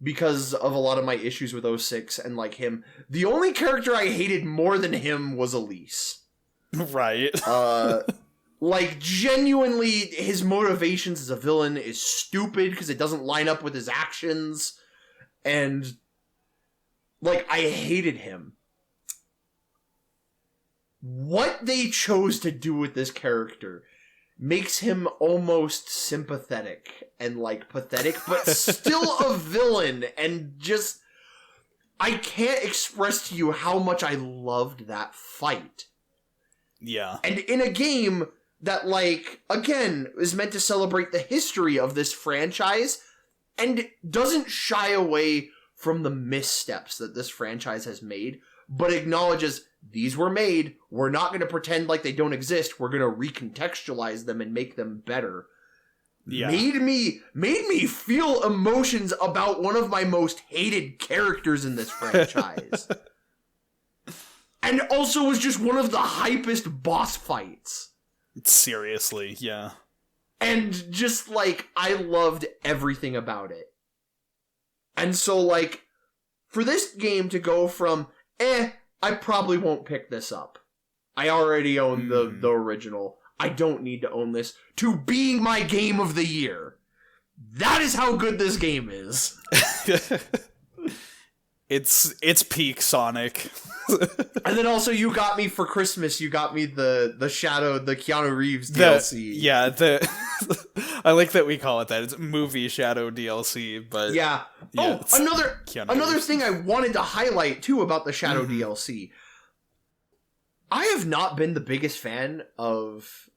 Because of a lot of my issues with 06 and like him. The only character I hated more than him was Elise. Right. Like, genuinely, his motivations as a villain is stupid because it doesn't line up with his actions. And, like, I hated him. What they chose to do with this character makes him almost sympathetic and, like, pathetic, but still a villain. And just, I can't express to you how much I loved that fight. Yeah. And in a game that, like, again, is meant to celebrate the history of this franchise and doesn't shy away from the missteps that this franchise has made, but acknowledges these were made, we're not going to pretend like they don't exist, we're going to recontextualize them and make them better. Yeah. Made me feel emotions about one of my most hated characters in this franchise. And also was just one of the hypest boss fights. Seriously, yeah. And just, like, I loved everything about it. And so, like, for this game to go from, I probably won't pick this up. I already own the original. I don't need to own this. To being my game of the year. That is how good this game is. It's peak Sonic. And then also you got me for Christmas, you got me the Keanu Reeves DLC. I like that we call it that. It's movie Shadow DLC, but yeah. Another thing I wanted to highlight too about the Shadow DLC. I have not been the biggest fan of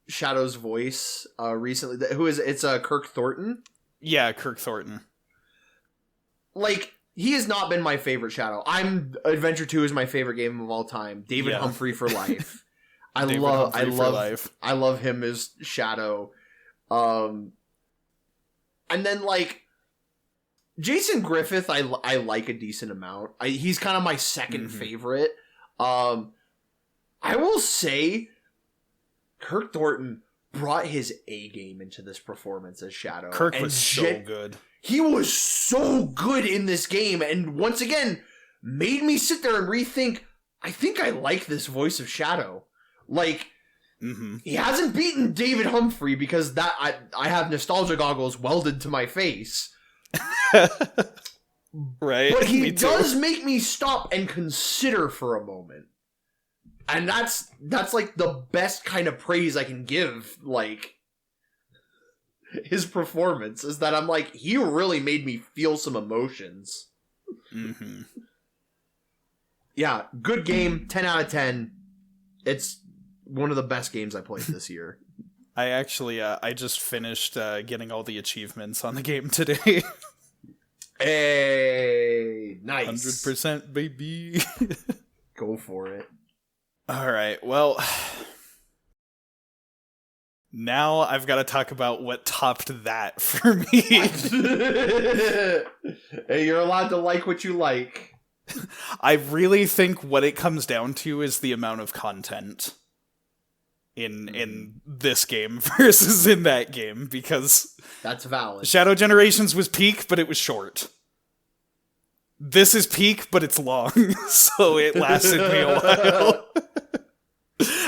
Shadow's voice recently. It's Kirk Thornton? Yeah, Kirk Thornton. Like, he has not been my favorite Shadow. Adventure 2 is my favorite game of all time. David Humphrey for life. I love him as Shadow. And then, like, Jason Griffith, I like a decent amount. He's kind of my second favorite. I will say, Kirk Thornton brought his A game into this performance as Shadow. Kirk was so good. He was so good in this game, and once again, made me sit there and rethink, I think I like this voice of Shadow. Like, he hasn't beaten David Humphrey because that I have nostalgia goggles welded to my face. Right. But he does make me stop and consider for a moment. And that's like the best kind of praise I can give, like, his performance, is that I'm like, he really made me feel some emotions. Yeah, good game, 10 out of 10. It's one of the best games I played this year. I actually, I just finished getting all the achievements on the game today. Hey, nice. 100%, baby. Go for it. All right, well, now I've got to talk about what topped that for me. Hey, you're allowed to like what you like. I really think what it comes down to is the amount of content in this game versus in that game, because that's valid. Shadow Generations was peak, but it was short. This is peak, but it's long, so it lasted me a while.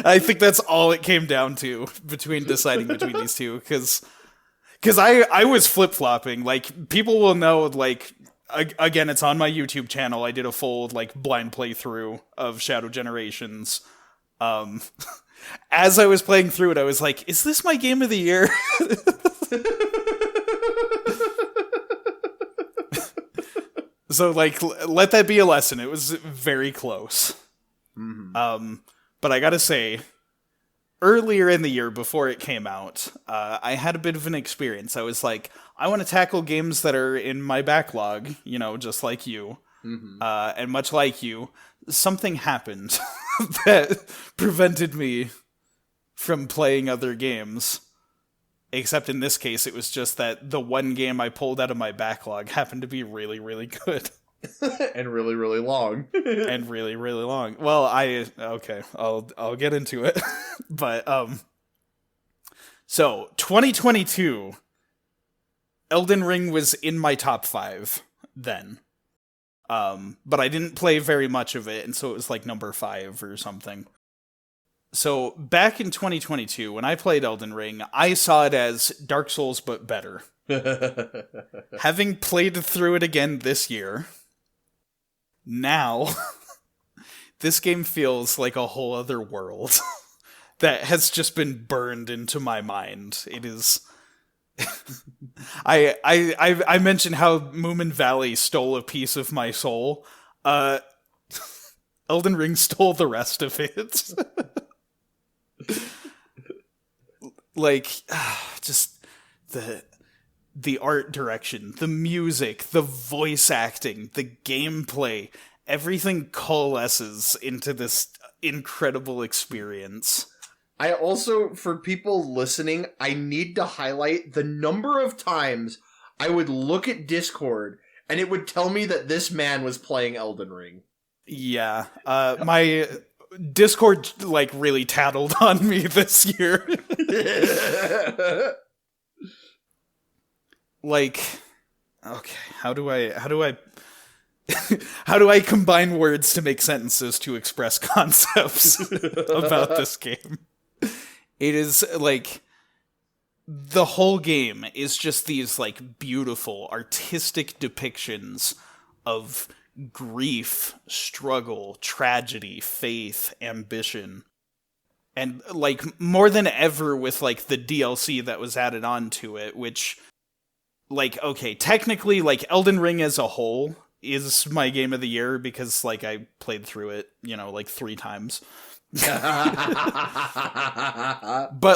I think that's all it came down to between deciding between these two, because I was flip-flopping. Like, people will know, like, again, it's on my YouTube channel. I did a full, like, blind playthrough of Shadow Generations. As I was playing through it, I was like, is this my game of the year? So, like, let that be a lesson. It was very close. But I gotta say, earlier in the year, before it came out, I had a bit of an experience. I was like, I want to tackle games that are in my backlog, you know, just like you. And much like you, something happened that prevented me from playing other games. Except in this case, it was just that the one game I pulled out of my backlog happened to be really, really good. And really, really long. And really, really long. Well, I'll get into it. But so 2022, Elden Ring was in my top 5 then. But I didn't play very much of it, and so it was like number 5 or something. So back in 2022, when I played Elden Ring, I saw it as Dark Souls but better. Having played through it again this year, now this game feels like a whole other world that has just been burned into my mind. It is. I mentioned how Moomin Valley stole a piece of my soul. Elden Ring stole the rest of it. Like, just the art direction, the music, the voice acting, the gameplay, everything coalesces into this incredible experience. I also, for people listening, I need to highlight the number of times I would look at Discord and it would tell me that this man was playing Elden Ring. Yeah, my Discord like really tattled on me this year. Like, okay, how do I combine words to make sentences to express concepts about this game? It is like the whole game is just these like beautiful artistic depictions of grief, struggle, tragedy, faith, ambition. And like more than ever with like the DLC that was added on to it, which like, okay, technically like Elden Ring as a whole is my game of the year because like I played through it, like 3 times. But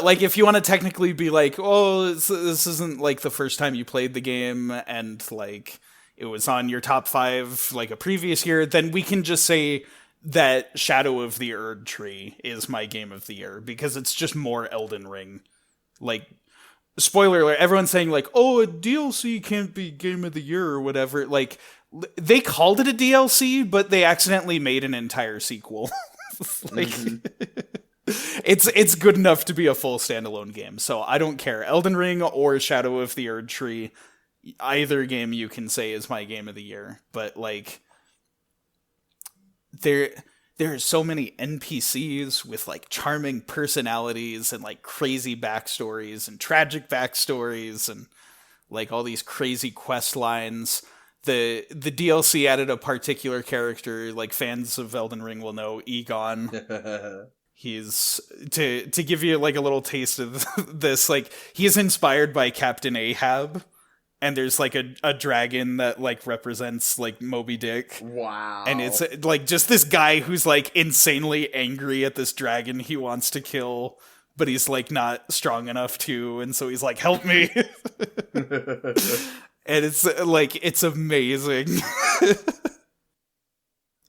like if you want to technically be like, oh, this isn't like the first time you played the game and like it was on your top 5 like a previous year, then we can just say that Shadow of the Erd Tree is my game of the year because it's just more Elden Ring. Like, spoiler alert, everyone's saying like, oh, a DLC can't be game of the year or whatever. Like, they called it a DLC, but they accidentally made an entire sequel. Like, it's good enough to be a full standalone game, so I don't care. Elden Ring or Shadow of the Erd Tree, either game you can say is my game of the year. But like, there are so many NPCs with like charming personalities and like crazy backstories and tragic backstories and like all these crazy quest lines. The DLC added a particular character, like fans of Elden Ring will know, Egon. He's to give you like a little taste of this, like he is inspired by Captain Ahab, and there's like a dragon that like represents like Moby Dick. Wow. And it's like just this guy who's like insanely angry at this dragon he wants to kill, but he's like not strong enough to, and so he's like, help me. And it's like, it's amazing.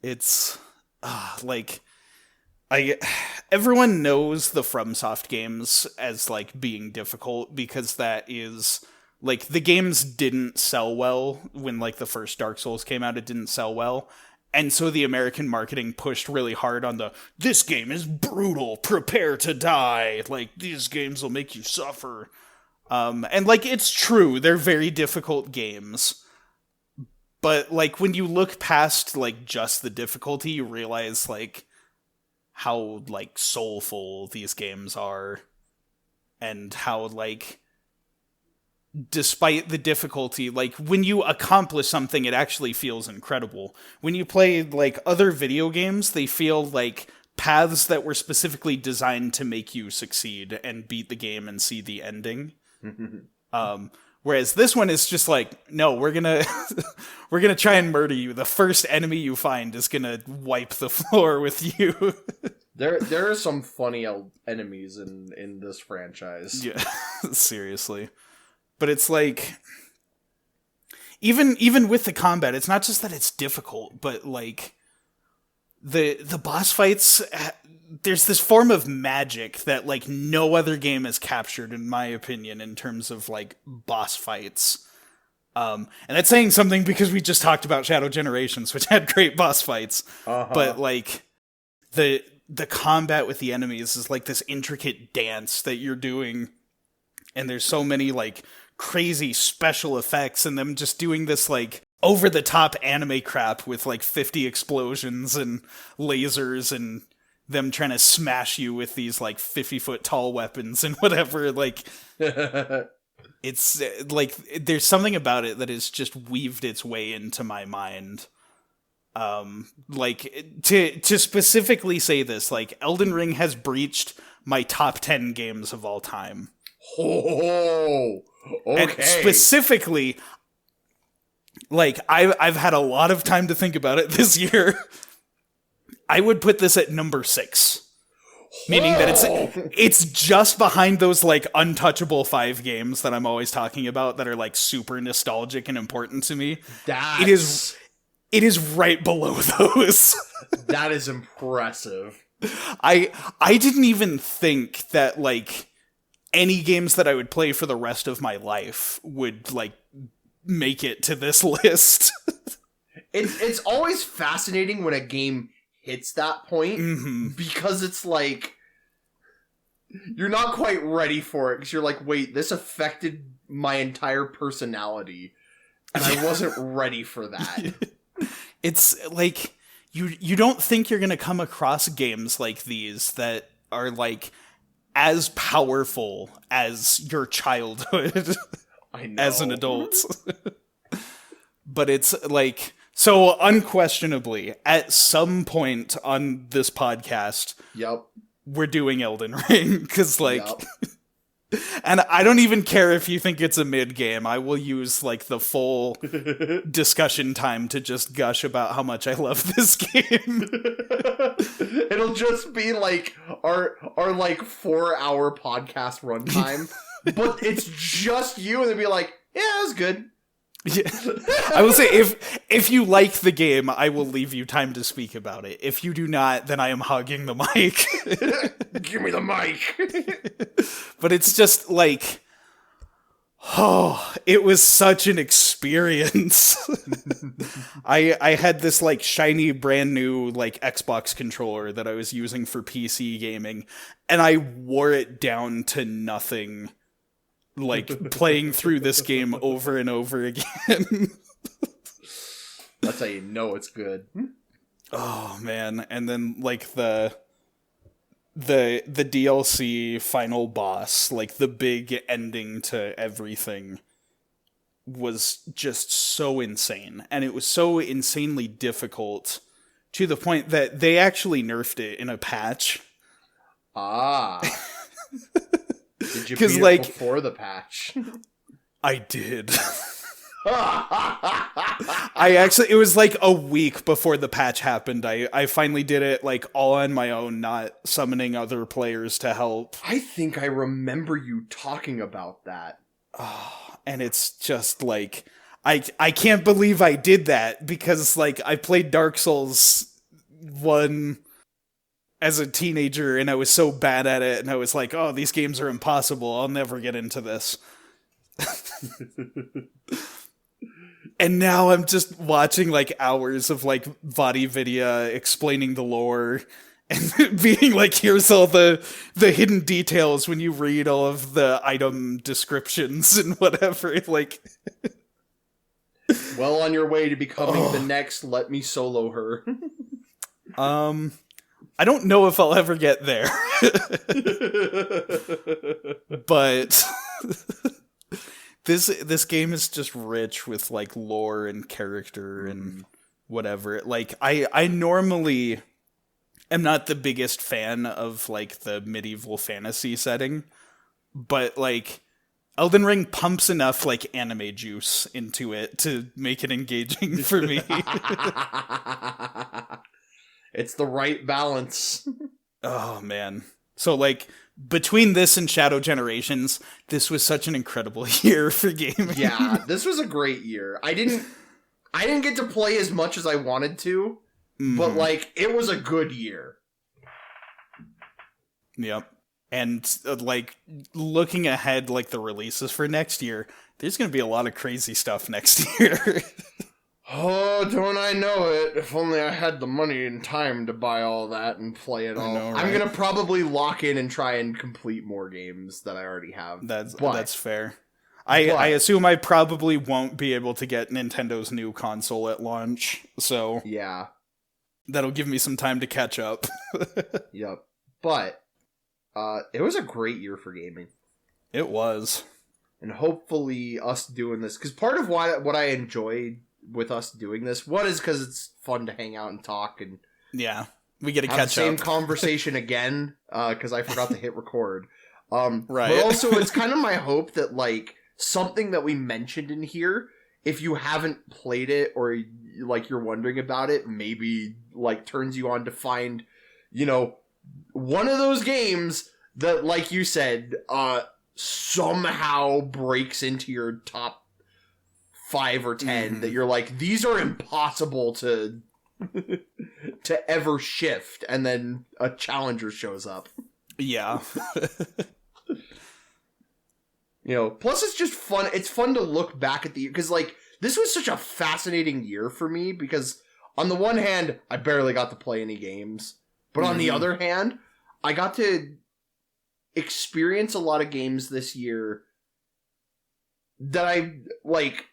It's like, everyone knows the FromSoft games as like being difficult because that is like the games didn't sell well when like the first Dark Souls came out. It didn't sell well. And so the American marketing pushed really hard on this game is brutal, prepare to die. Like, these games will make you suffer. And like, it's true, they're very difficult games. But like, when you look past like just the difficulty, you realize like how like soulful these games are. And how like, despite the difficulty, like when you accomplish something, it actually feels incredible. When you play like other video games, they feel like paths that were specifically designed to make you succeed and beat the game and see the ending. Whereas this one is just like, no, we're gonna try and murder you. The first enemy you find is gonna wipe the floor with you. There are some funny enemies in this franchise. Yeah, seriously. But it's like, even with the combat, it's not just that it's difficult, but like the boss fights, there's this form of magic that like no other game has captured, in my opinion, in terms of like boss fights. And that's saying something because we just talked about Shadow Generations, which had great boss fights. But like the combat with the enemies is like this intricate dance that you're doing, and there's so many like crazy special effects and them just doing this like over the top anime crap with like 50 explosions and lasers and them trying to smash you with these like 50-foot tall weapons and whatever. Like it's like there's something about it that has just weaved its way into my mind. Like to specifically say this, like Elden Ring has breached my top 10 games of all time. Oh, okay. And specifically, like I've had a lot of time to think about it this year. I would put this at number 6. Meaning that it's just behind those like untouchable 5 games that I'm always talking about that are like super nostalgic and important to me. It is right below those. That is impressive. I didn't even think that like any games that I would play for the rest of my life would like make it to this list. It's always fascinating when a game hits that point, because it's like you're not quite ready for it, because you're like, wait, this affected my entire personality and I wasn't ready for that. It's like you don't think you're gonna come across games like these that are like as powerful as your childhood. I know. As an adult. But it's like, so unquestionably, at some point on this podcast, Yep, we're doing Elden Ring, because like, and I don't even care if you think it's a mid game. I will use like the full discussion time to just gush about how much I love this game. It'll just be like our like 4-hour podcast runtime, but it's just you, and they'll be like, yeah, it was good. Yeah. I will say, if you like the game, I will leave you time to speak about it. If you do not, then I am hogging the mic. Give me the mic. But it's just like, oh, it was such an experience. I had this like shiny brand new like Xbox controller that I was using for PC gaming, and I wore it down to nothing. Like playing through this game over and over again. That's how you know it's good. Oh man, and then like the DLC final boss, like the big ending to everything, was just so insane, and it was so insanely difficult to the point that they actually nerfed it in a patch. Ah. Did you beat it like, before the patch? I did. It was like a week before the patch happened. I finally did it like all on my own, not summoning other players to help. I think I remember you talking about that. Oh, and it's just like, I can't believe I did that, because like I played Dark Souls 1 as a teenager, and I was so bad at it, and I was like, oh, these games are impossible, I'll never get into this. And now I'm just watching like hours of like VaatiVidya explaining the lore, and being like, here's all the hidden details when you read all of the item descriptions and whatever, like... Well on your way to becoming the next Let Me Solo Her. I don't know if I'll ever get there. But this game is just rich with like lore and character and whatever. Like I normally am not the biggest fan of like the medieval fantasy setting, but like Elden Ring pumps enough like anime juice into it to make it engaging for me. It's the right balance. Oh, man. So, like, between this and Shadow Generations, this was such an incredible year for gaming. Yeah, this was a great year. I didn't get to play as much as I wanted to, but, like, it was a good year. Yep. And like looking ahead, like the releases for next year, there's going to be a lot of crazy stuff next year. Oh, don't I know it? If only I had the money and time to buy all that and play it all. know, right? I'm going to probably lock in and try and complete more games that I already have. That's fair. I assume I probably won't be able to get Nintendo's new console at launch, so yeah, that'll give me some time to catch up. Yep. But it was a great year for gaming. It was. And hopefully us doing this, because part of what I enjoyed with us doing this, one is because it's fun to hang out and talk, and yeah, we get to have catch the same up. Conversation again, because I forgot to hit record. Right. But also, it's kind of my hope that, like, something that we mentioned in here, if you haven't played it or, like, you're wondering about it, maybe, like, turns you on to find, you know, one of those games that, like you said, somehow breaks into your top 5 or 10 that you're like, these are impossible to ever shift, and then a challenger shows up. Yeah. You know, plus it's just fun. It's fun to look back at the year, because, like, this was such a fascinating year for me, because on the one hand, I barely got to play any games, but on the other hand, I got to experience a lot of games this year that I, like,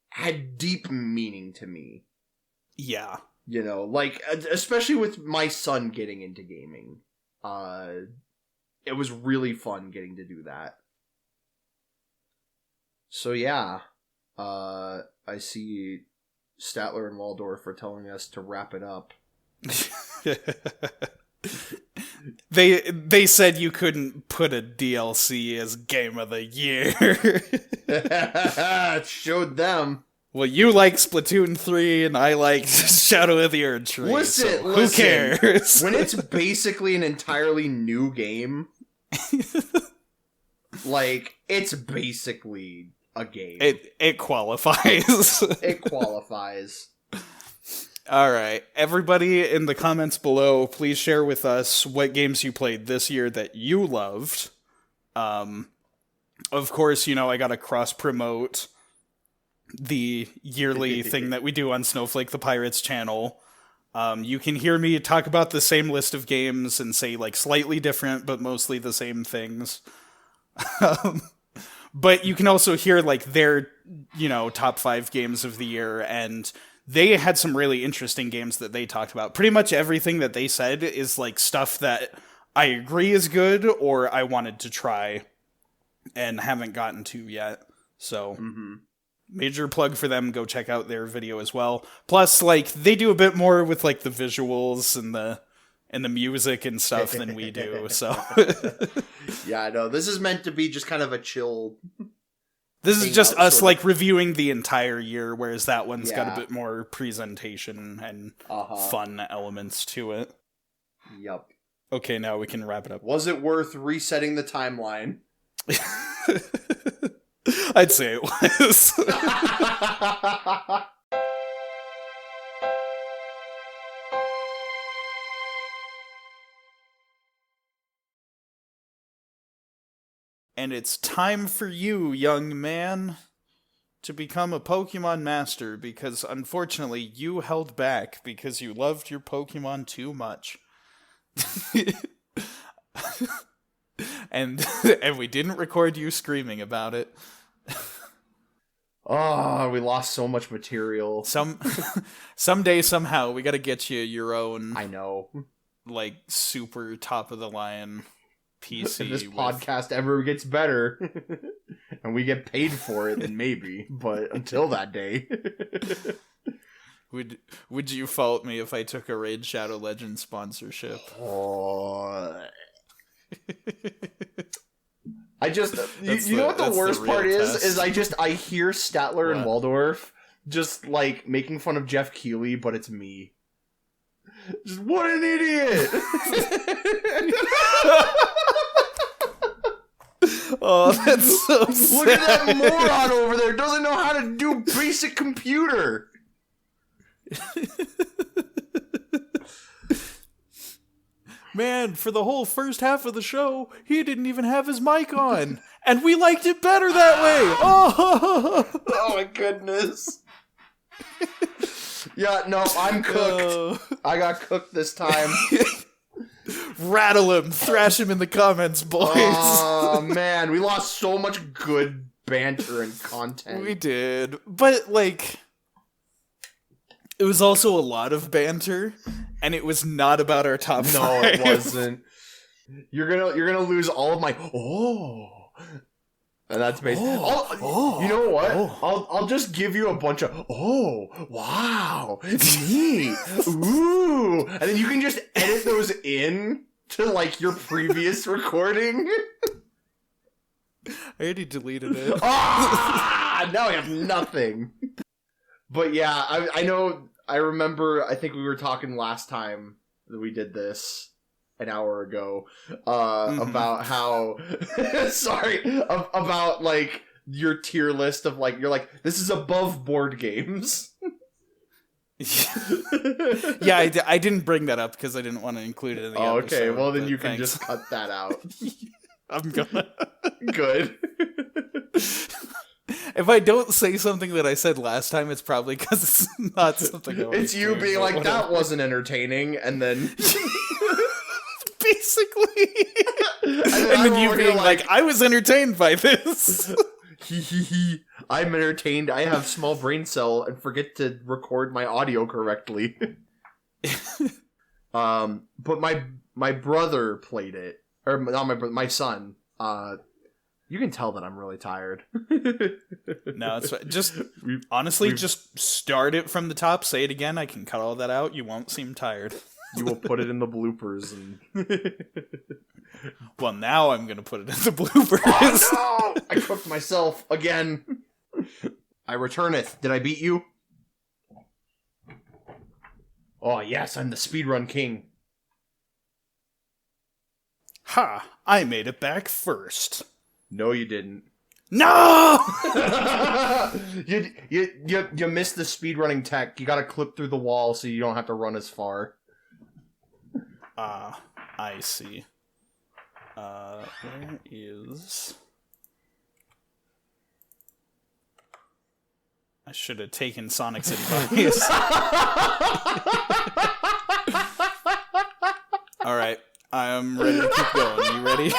had deep meaning to me. Yeah. You know, like, especially with my son getting into gaming. It was really fun getting to do that. So yeah, I see Statler and Waldorf are telling us to wrap it up. They said you couldn't put a DLC as Game of the Year. It showed them. Well, you like Splatoon 3 and I like Shadow of the Erdtree. Listen, who cares? When it's basically an entirely new game, like, it's basically a game. It qualifies. It qualifies. All right. Everybody in the comments below, please share with us what games you played this year that you loved. Of course, you know, I gotta cross-promote the yearly thing that we do on Snowflake the Pirates channel. You can hear me talk about the same list of games and say, like, slightly different, but mostly the same things. But you can also hear, like, their, you know, top 5 games of the year, and they had some really interesting games that they talked about. Pretty much everything that they said is, like, stuff that I agree is good or I wanted to try and haven't gotten to yet. So, major plug for them. Go check out their video as well. Plus, like, they do a bit more with, like, the visuals and the music and stuff than we do, so. Yeah, I know. This is meant to be just kind of a chill... This is just us, like, reviewing the entire year, whereas that one's got a bit more presentation and fun elements to it. Yep. Okay, now we can wrap it up. Was it worth resetting the timeline? I'd say it was. And it's time for you, young man, to become a Pokemon Master, because unfortunately you held back because you loved your Pokemon too much. and we didn't record you screaming about it. Oh, we lost so much material. Someday, somehow, we gotta get you your own... I know. Like, super top-of-the-line PC. If this podcast ever gets better, and we get paid for it, then maybe. But until that day... Would you fault me if I took a Raid Shadow Legends sponsorship? Oh... I just, you know what the worst part is I hear Statler and Waldorf just, like, making fun of Jeff Keighley, but it's me. Just, what an idiot! Oh, that's so sad. Look at that moron over there, doesn't know how to do basic computer! man, for the whole first half of the show, he didn't even have his mic on. And we liked it better that way. Oh my goodness. Yeah, no, I'm cooked. I got cooked this time. Rattle him. Thrash him in the comments, boys. Oh, man. We lost so much good banter and content. We did. But, like, it was also a lot of banter, and it was not about our top five. No, it wasn't. You're gonna lose all of my and that's basically. You know what? I'll just give you a bunch of wow, neat, ooh, and then you can just edit those in to like your previous recording. I already deleted it. Now I have nothing. But yeah, I know. I remember. I think we were talking last time that we did this. An hour ago, about how, about like your tier list of like, you're like, this is above board games. Yeah, I didn't bring that up because I didn't want to include it in the episode. Okay, well then you can just cut that out. I'm gonna. Good. If I don't say something that I said last time, it's probably because it's not something I want It's you being like, that wasn't entertaining, and then... Basically. and then you being like, I was entertained by this. I'm entertained. I have small brain cell and forget to record my audio correctly. But my brother played it. Or not my brother, my son. You can tell that I'm really tired. No, it's just honestly, just start it from the top. Say it again. I can cut all that out. You won't seem tired. You will put it in the bloopers. And well, now I'm gonna put it in the bloopers. Oh, no! I cooked myself again. I returneth. Did I beat you? Oh yes, I'm the speedrun king. Ha! I made it back first. No, you didn't. No! you missed the speedrunning tech. You gotta clip through the wall so you don't have to run as far. I see. Where is... I should have taken Sonic's advice. Alright, I'm ready to keep going. You ready?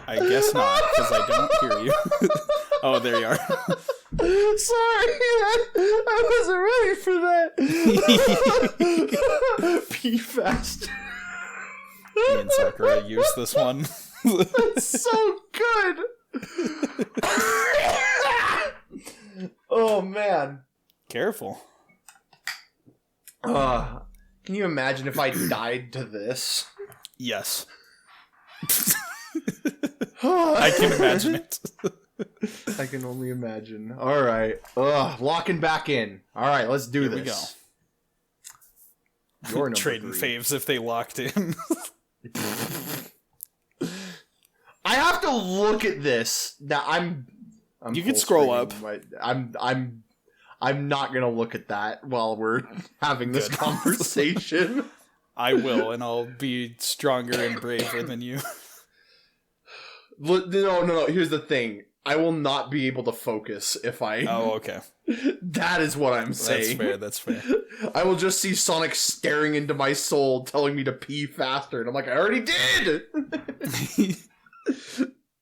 I guess not, because I don't hear you. Oh, there you are. Sorry, I wasn't ready for that. Pee fast. Me and Sakura use this one. That's so good. Oh man. Careful. Can you imagine if I died to this? Yes. I can imagine it. I can only imagine. Alright. Locking back in. Alright, let's do this. Here we go. Trading faves if they locked in. I have to look at this. Now I'm you can scroll up. I'm not gonna look at that while we're having this conversation. I will, and I'll be stronger and braver than you. No. Here's the thing. I will not be able to focus if I... Oh, okay. That is what I'm saying. That's fair. I will just see Sonic staring into my soul, telling me to pee faster, and I'm like, I already did!